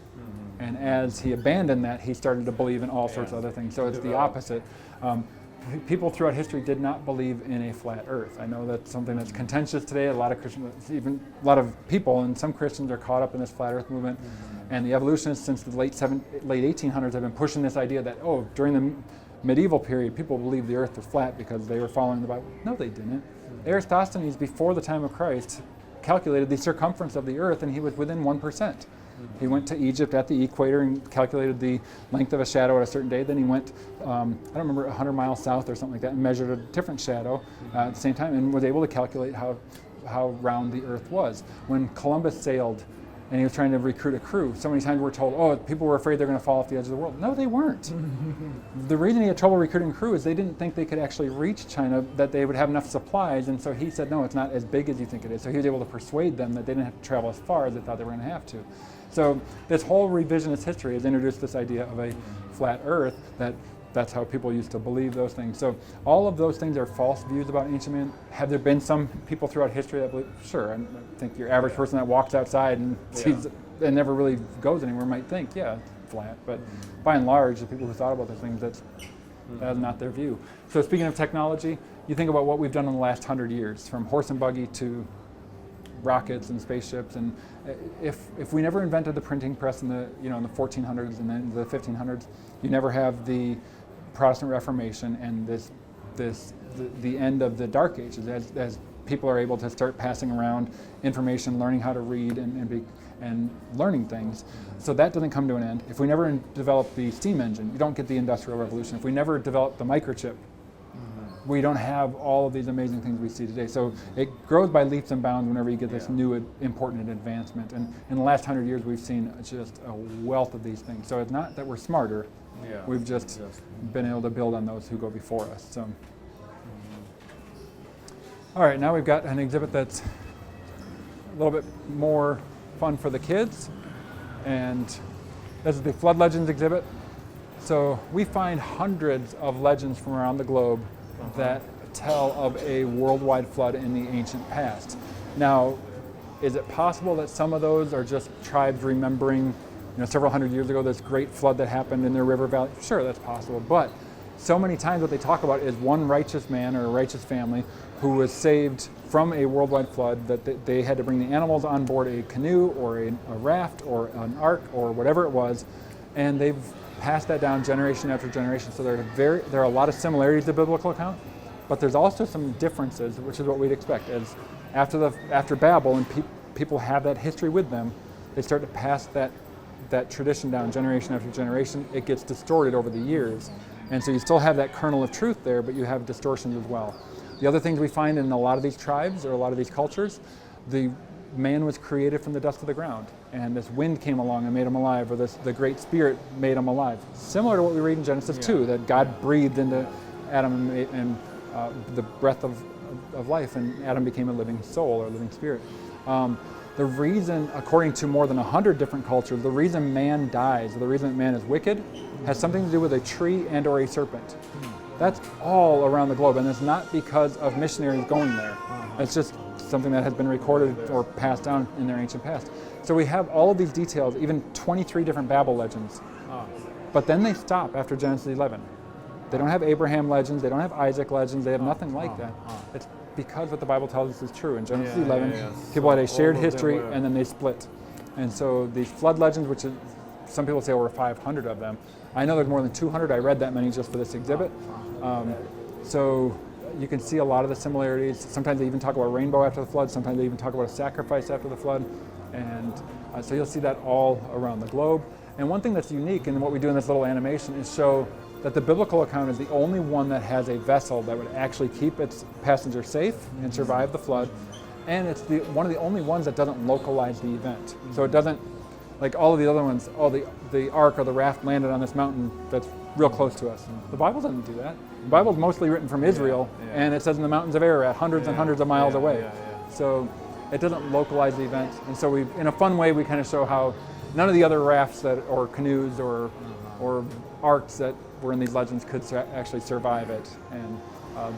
And as he abandoned that, he started to believe in all sorts of other things. So it's the opposite. People throughout history did not believe in a flat earth. I know that's something that's contentious today. A lot of Christians, even a lot of people and some Christians are caught up in this flat earth movement. And the evolutionists since the late 1800s have been pushing this idea that, oh, during the medieval period, people believed the earth was flat because they were following the Bible. No, they didn't. Eratosthenes, before the time of Christ, calculated the circumference of the earth, and he was within 1%. He went to Egypt at the equator and calculated the length of a shadow at a certain day. Then he went, I don't remember, 100 miles south or something like that, and measured a different shadow at the same time, and was able to calculate how round the earth was. When Columbus sailed and he was trying to recruit a crew, so many times we're told, oh, people were afraid they're going to fall off the edge of the world. No, they weren't. The reason he had trouble recruiting crew is they didn't think they could actually reach China, that they would have enough supplies, and so he said, no, it's not as big as you think it is. So he was able to persuade them that they didn't have to travel as far as they thought they were going to have to. So this whole revisionist history has introduced this idea of a flat earth, that's how people used to believe those things. So all of those things are false views about ancient man. Have there been some people throughout history that believe? Sure, I think your average person that walks outside and sees and never really goes anywhere might think, yeah, flat. But by and large, the people who thought about those things, that is not their view. So speaking of technology, you think about what we've done in the last 100 years, from horse and buggy to rockets and spaceships, and if we never invented the printing press in the in the 1400s and then the 1500s, you never have the Protestant Reformation and the end of the Dark Ages, as people are able to start passing around information, learning how to read and learning things. So that doesn't come to an end. If we never develop the steam engine, you don't get the Industrial Revolution. If we never develop the microchip, we don't have all of these amazing things we see today. So it grows by leaps and bounds whenever you get this new important advancement. And in the last 100 years, we've seen just a wealth of these things. So it's not that we're smarter. We've just been able to build on those who go before us. So, all right, now we've got an exhibit that's a little bit more fun for the kids. And this is the Flood Legends exhibit. So we find hundreds of legends from around the globe that tell of a worldwide flood in the ancient past. Now, is it possible that some of those are just tribes remembering, several hundred years ago, this great flood that happened in their river valley? Sure, that's possible. But so many times what they talk about is one righteous man or a righteous family who was saved from a worldwide flood, that they had to bring the animals on board a canoe or a raft or an ark or whatever it was, and they've passed that down generation after generation. So there are a lot of similarities to the biblical account, but there's also some differences, which is what we'd expect. As after Babel and people have that history with them, they start to pass that tradition down generation after generation. It gets distorted over the years, and so you still have that kernel of truth there, but you have distortions as well. The other things we find in a lot of these tribes or a lot of these cultures, the man was created from the dust of the ground, and this wind came along and made him alive, or the Great Spirit made him alive. Similar to what we read in Genesis 2, that God breathed into Adam and the breath of life, and Adam became a living soul or a living spirit. The reason, according to more than 100 different cultures, the reason man dies, or the reason that man is wicked, has something to do with a tree and or a serpent. That's all around the globe, and it's not because of missionaries going there. It's just something that has been recorded or passed down in their ancient past. So we have all of these details, even 23 different Babel legends. But then they stop after Genesis 11. They don't have Abraham legends, they don't have Isaac legends, they have nothing like that. It's because what the Bible tells us is true. In Genesis 11, people had a shared history and then they split. And so these flood legends, which is, some people say over 500 of them. I know there's more than 200. I read that many just for this exhibit. So you can see a lot of the similarities. Sometimes they even talk about a rainbow after the flood. Sometimes they even talk about a sacrifice after the flood. And so you'll see that all around the globe. And one thing that's unique in what we do in this little animation is show that the biblical account is the only one that has a vessel that would actually keep its passengers safe and survive the flood. and it's one of the only ones that doesn't localize the event. So it doesn't, like all of the other ones, the ark or the raft landed on this mountain that's real close to us. The Bible doesn't do that. The Bible's mostly written from Israel, and it says in the mountains of Ararat, hundreds and hundreds of miles away. So it doesn't localize the event. And so in a fun way, we kind of show how none of the other rafts or canoes or arks that were in these legends could actually survive it. And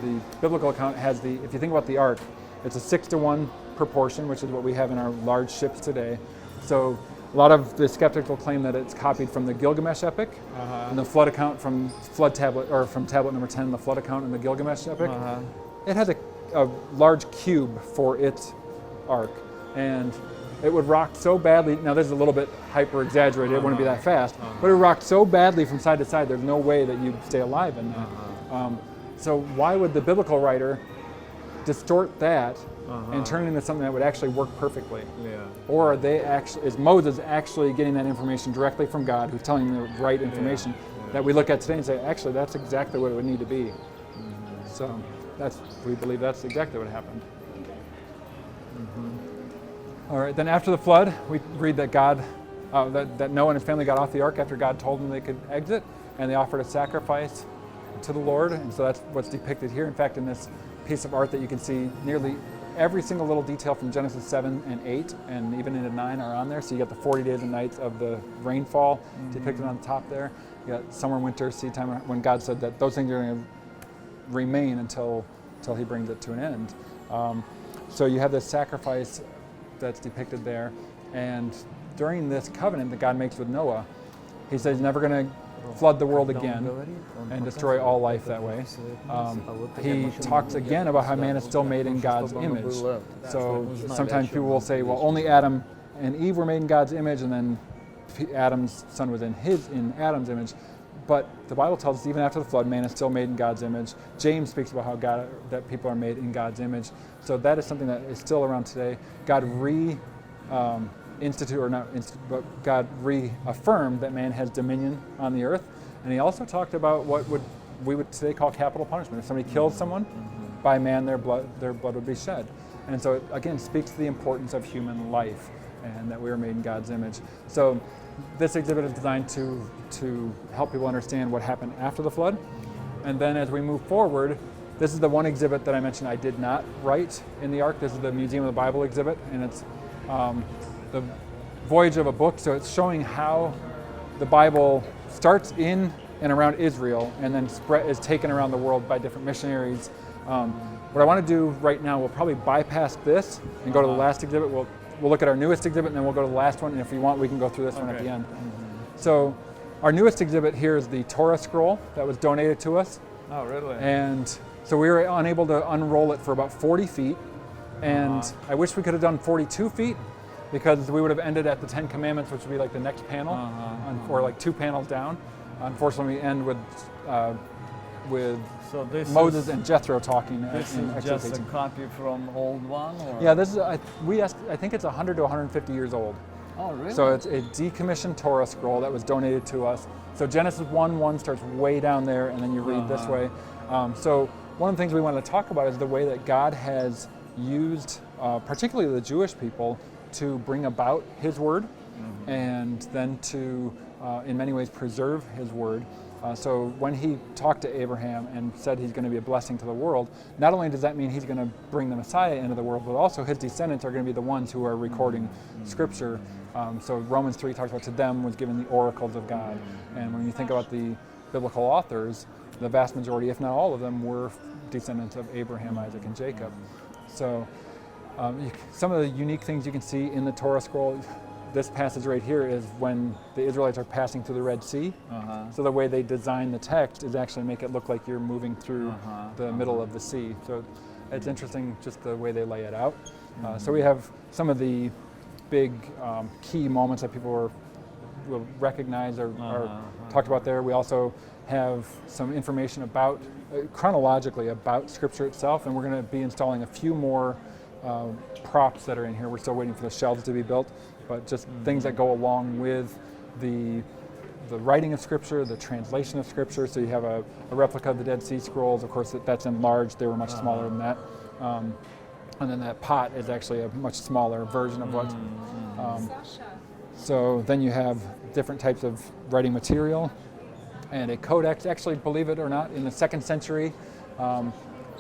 the biblical account has if you think about the ark, it's a 6-to-1 proportion, which is what we have in our large ships today. So a lot of the skeptics will claim that it's copied from the Gilgamesh epic, and the flood account from tablet number 10, the flood account in the Gilgamesh epic. It has a large cube for its ark, and it would rock so badly. Now this is a little bit hyper exaggerated, it wouldn't be that fast, but it rocked so badly from side to side, there's no way that you'd stay alive in that. So why would the biblical writer distort that and turn it into something that would actually work perfectly? Or is Moses actually getting that information directly from God, who's telling the right information that we look at today and say, actually, that's exactly what it would need to be. So we believe that's exactly what happened. All right, then after the flood, we read that that Noah and his family got off the ark after God told them they could exit, and they offered a sacrifice to the Lord, and so that's what's depicted here. In fact, in this piece of art that you can see, nearly every single little detail from Genesis 7 and 8, and even into 9 are on there. So you got the 40 days and nights of the rainfall depicted on the top there. You got summer, winter, seed time, when God said that those things are going to remain until He brings it to an end. So you have this sacrifice that's depicted there, and during this covenant that God makes with Noah, He says He's never going to flood the world again and destroy all life that way. He talks again about how man is still made in God's image. So sometimes people will say, well, only Adam and Eve were made in God's image, and then Adam's son was in Adam's image. But the Bible tells us even after the flood, man is still made in God's image. James speaks about how that people are made in God's image. So that is something that is still around today. God God reaffirmed that man has dominion on the earth, and He also talked about what we would today call capital punishment. If somebody killed someone, by man their blood would be shed. And so it again speaks to the importance of human life and that we are made in God's image. So this exhibit is designed to help people understand what happened after the flood. And then as we move forward, this is the one exhibit that I mentioned I did not write in the Ark. This is the Museum of the Bible exhibit, and it's the Voyage of a book. So it's showing how the Bible starts in and around Israel and then is taken around the world by different missionaries. What I want to do right now, we'll probably bypass this and go to the last exhibit. We'll look at our newest exhibit, and then we'll go to the last one, and if you want, we can go through this one at the end. So our newest exhibit here is the Torah scroll that was donated to us. Oh, really? And so we were unable to unroll it for about 40 feet, and I wish we could have done 42 feet, because we would have ended at the 10 Commandments, which would be like the next panel, or like 2 panels down. Unfortunately, we end with Moses and Jethro talking. This is just a copy from old one? Or? Yeah, this is. I think it's 100 to 150 years old. Oh, really? So it's a decommissioned Torah scroll that was donated to us. So Genesis 1:1 starts way down there, and then you read this way. So one of the things we want to talk about is the way that God has used, particularly the Jewish people, to bring about His word, and then to, in many ways, preserve His word. So when He talked to Abraham and said He's going to be a blessing to the world, not only does that mean He's going to bring the Messiah into the world, but also His descendants are going to be the ones who are recording Scripture. So Romans 3 talks about to them was given the oracles of God. And when you think about the biblical authors, the vast majority, if not all of them, were descendants of Abraham, Isaac, and Jacob. So some of the unique things you can see in the Torah scroll, this passage right here is when the Israelites are passing through the Red Sea. So the way they design the text is actually make it look like you're moving through the middle of the sea. So it's interesting just the way they lay it out. So we have some of the big key moments that people will recognize or talked about there. We also have some information about, chronologically, about Scripture itself, and we're going to be installing a few more props that are in here. We're still waiting for the shelves to be built, but just things that go along with the writing of Scripture, the translation of Scripture. So you have a replica of the Dead Sea Scrolls. Of course, that's enlarged. They were much smaller than that. and then that pot is actually a much smaller version of what. So then you have different types of writing material, and a codex. Actually, believe it or not, in the 2nd century,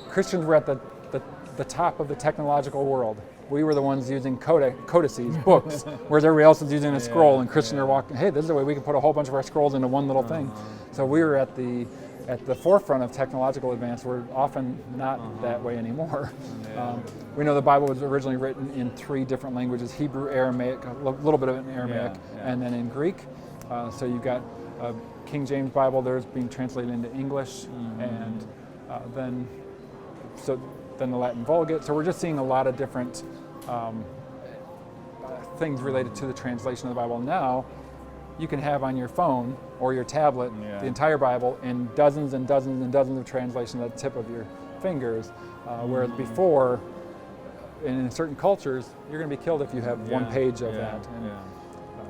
Christians were at the top of the technological world. We were the ones using codices, books, whereas everybody else is using a scroll, and Christians are walking, hey, this is the way we can put a whole bunch of our scrolls into one little thing. So we were at the forefront of technological advance. We're often not that way anymore. We know the Bible was originally written in 3 different languages: Hebrew, Aramaic, a little bit of it in Aramaic, and then in Greek. So you've got King James Bible, there's being translated into English, and then the Latin Vulgate. So we're just seeing a lot of different things related to the translation of the Bible. Now, you can have on your phone or your tablet the entire Bible in dozens and dozens and dozens of translations at the tip of your fingers, whereas before, in certain cultures, you're going to be killed if you have one page of that. And,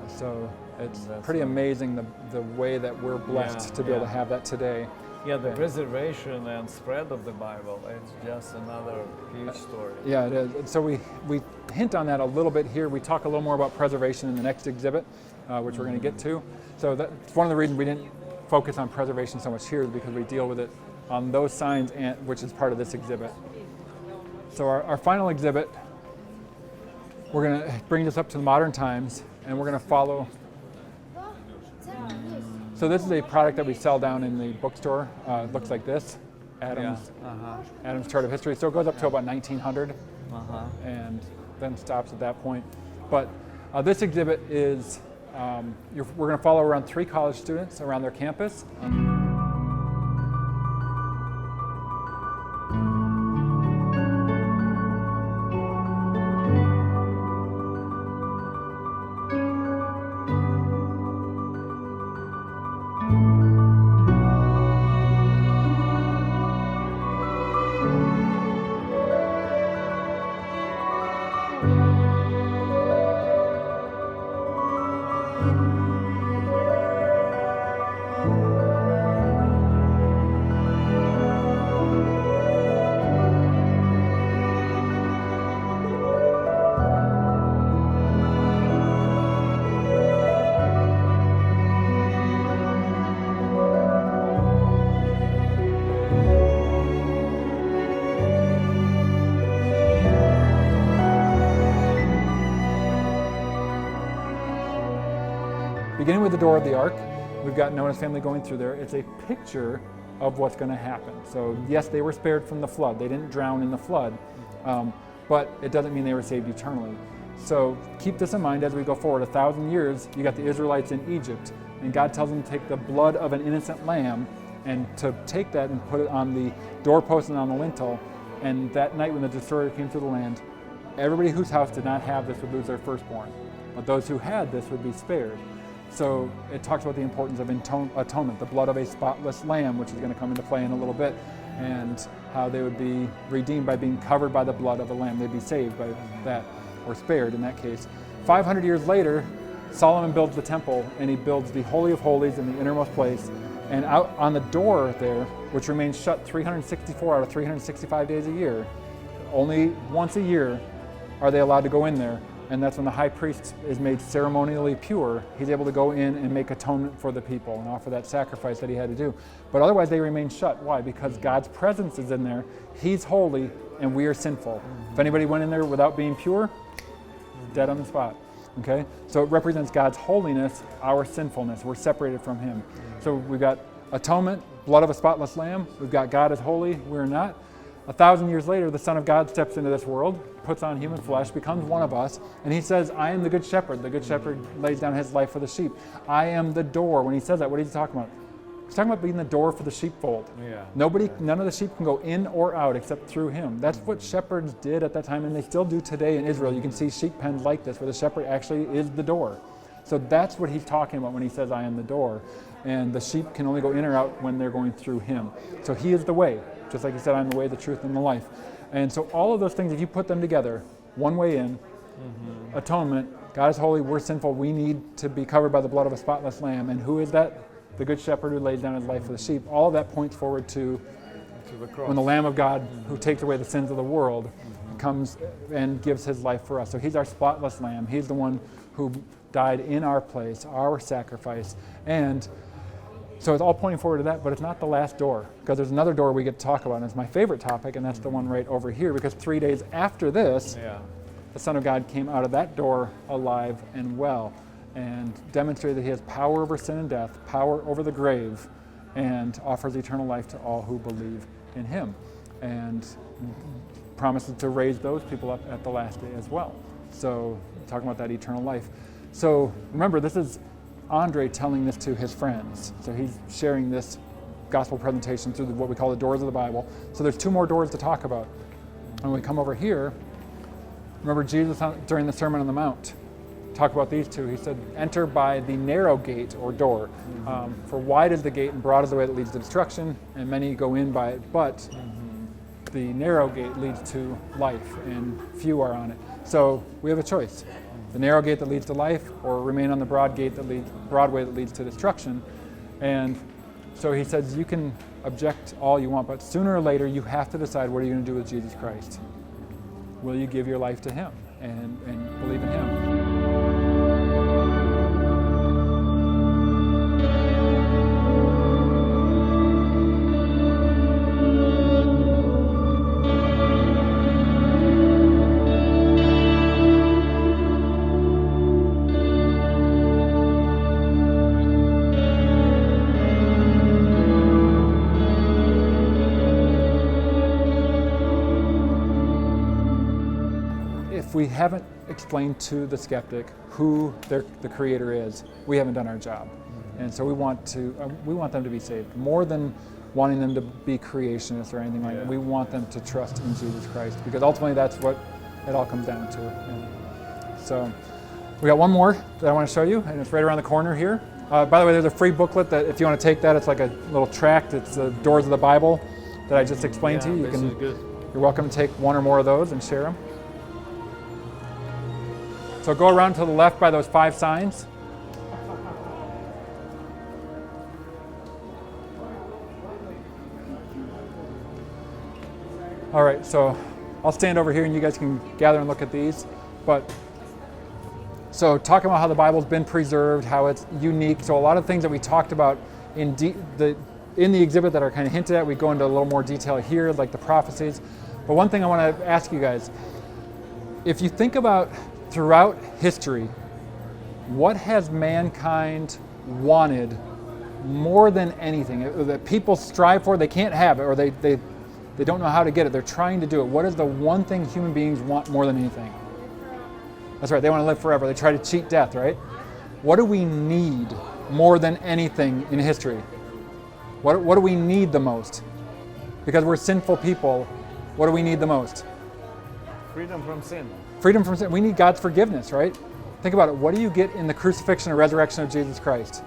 so it's pretty amazing the way that we're blessed to be able to have that today. Yeah, the preservation and spread of the Bible, it's just another huge story. Yeah, it is. And so we hint on that a little bit here. We talk a little more about preservation in the next exhibit, which we're going to get to. So that's one of the reasons we didn't focus on preservation so much here, is because we deal with it on those signs, which is part of this exhibit. So our final exhibit, we're going to bring this up to the modern times, and we're going to follow. So this is a product that we sell down in the bookstore. It looks like this, Adam's Chart of History. So it goes up to about 1900, and then stops at that point. But this exhibit is, we're going to follow around 3 college students around their campus. Beginning with the door of the Ark, we've got Noah's family going through there. It's a picture of what's going to happen. So yes, they were spared from the flood. They didn't drown in the flood, but it doesn't mean they were saved eternally. So keep this in mind as we go forward. 1,000 years, you got the Israelites in Egypt, and God tells them to take the blood of an innocent lamb and to take that and put it on the doorpost and on the lintel. And that night when the destroyer came through the land, everybody whose house did not have this would lose their firstborn, but those who had this would be spared. So it talks about the importance of atonement, the blood of a spotless lamb, which is going to come into play in a little bit, and how they would be redeemed by being covered by the blood of a lamb. They'd be saved by that, or spared in that case. 500 years later, Solomon builds the temple, and he builds the Holy of Holies in the innermost place. And out on the door there, which remains shut 364 out of 365 days a year, only once a year are they allowed to go in there. And that's when the high priest is made ceremonially pure. He's able to go in and make atonement for the people and offer that sacrifice that he had to do. But otherwise they remain shut. Why? Because God's presence is in there. He's holy and we are sinful. If anybody went in there without being pure, dead on the spot. Okay? So it represents God's holiness, our sinfulness. We're separated from him. So we've got atonement, blood of a spotless lamb. We've got God is holy, we're not. 1,000 years later, the Son of God steps into this world, puts on human flesh, becomes one of us, and he says, I am the good shepherd. The good shepherd lays down his life for the sheep. I am the door. When he says that, what is he talking about? He's talking about being the door for the sheepfold. None of the sheep can go in or out except through him. That's what shepherds did at that time, and they still do today in Israel. You can see sheep pens like this, where the shepherd actually is the door. So that's what he's talking about when he says, I am the door. And the sheep can only go in or out when they're going through him. So he is the way. Just like he said, I'm the way, the truth, and the life. And so all of those things, if you put them together, one way in, atonement, God is holy, we're sinful, we need to be covered by the blood of a spotless lamb. And who is that? The good shepherd who lays down his life for the sheep. All of that points forward to the cross. When the Lamb of God, who takes away the sins of the world, comes and gives his life for us. So he's our spotless lamb. He's the one who died in our place, our sacrifice. And so it's all pointing forward to that, but it's not the last door, because there's another door we get to talk about, and it's my favorite topic, and that's the one right over here, because 3 days after this, the Son of God came out of that door alive and well, and demonstrated that he has power over sin and death, power over the grave, and offers eternal life to all who believe in him, and promises to raise those people up at the last day as well. So talking about that eternal life. So remember, this is Andre telling this to his friends. So he's sharing this gospel presentation through what we call the doors of the Bible. So there's 2 more doors to talk about. When we come over here, remember Jesus during the Sermon on the Mount, talk about these 2. He said, enter by the narrow gate or door. For wide is the gate and broad is the way that leads to destruction, and many go in by it, but the narrow gate leads to life, and few are on it. So we have a choice. The narrow gate that leads to life, or remain on the broad way that leads to destruction. And so he says, you can object all you want, but sooner or later you have to decide, what are you going to do with Jesus Christ? Will you give your life to him and believe in him? We haven't explained to the skeptic who the creator is, we haven't done our job. And so we want them to be saved. More than wanting them to be creationists or anything like that, we want them to trust in Jesus Christ, because ultimately that's what it all comes down to. And so we got one more that I want to show you, and it's right around the corner here. By the way, there's a free booklet that if you want to take that, it's like a little tract. It's the Doors of the Bible that I just explained to you. You're welcome to take 1 or more of those and share them. So go around to the left by those 5 signs. All right, so I'll stand over here and you guys can gather and look at these. But so talking about how the Bible's been preserved, how it's unique. So a lot of things that we talked about in the exhibit that are kind of hinted at, we go into a little more detail here, like the prophecies. But one thing I want to ask you guys, if you think about throughout history, what has mankind wanted more than anything that people strive for, they can't have it, or they don't know how to get it, they're trying to do it? What is the one thing human beings want more than anything? That's right, they want to live forever. They try to cheat death, right? What do we need more than anything in history? What do we need the most? Because we're sinful people, what do we need the most? Freedom from sin. Freedom from sin. We need God's forgiveness, right? Think about it. What do you get in the crucifixion and resurrection of Jesus Christ?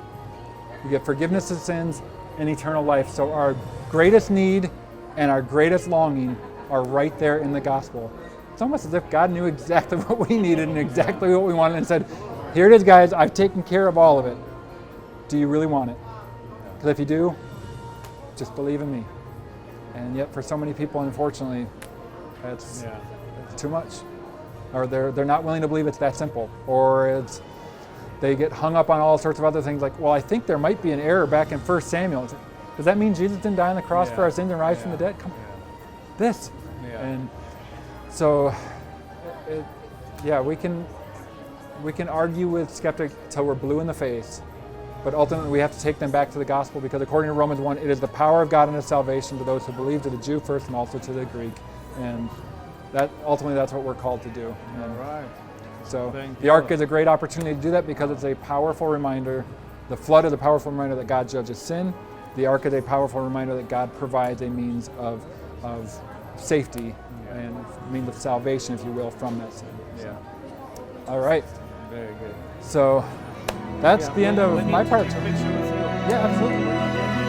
You get forgiveness of sins and eternal life. So our greatest need and our greatest longing are right there in the gospel. It's almost as if God knew exactly what we needed and exactly what we wanted and said, here it is, guys, I've taken care of all of it. Do you really want it? Because if you do, just believe in me. And yet for so many people, unfortunately, it's too much. Or they're not willing to believe it's that simple. Or they get hung up on all sorts of other things like, well, I think there might be an error back in 1 Samuel. Does that mean Jesus didn't die on the cross for our sins and rise from the dead? Come on. This. And so, we can argue with skeptics till we're blue in the face, but ultimately we have to take them back to the gospel, because according to Romans 1, it is the power of God unto salvation to those who believe, to the Jew first and also to the Greek. And that ultimately that's what we're called to do. And right. So the Ark is a great opportunity to do that, because it's a powerful reminder. The flood is a powerful reminder that God judges sin. The Ark is a powerful reminder that God provides a means of safety and means of salvation, if you will, from that sin. Yeah. All right. Very good. So that's the end of my part. Take a picture with you. Yeah, absolutely.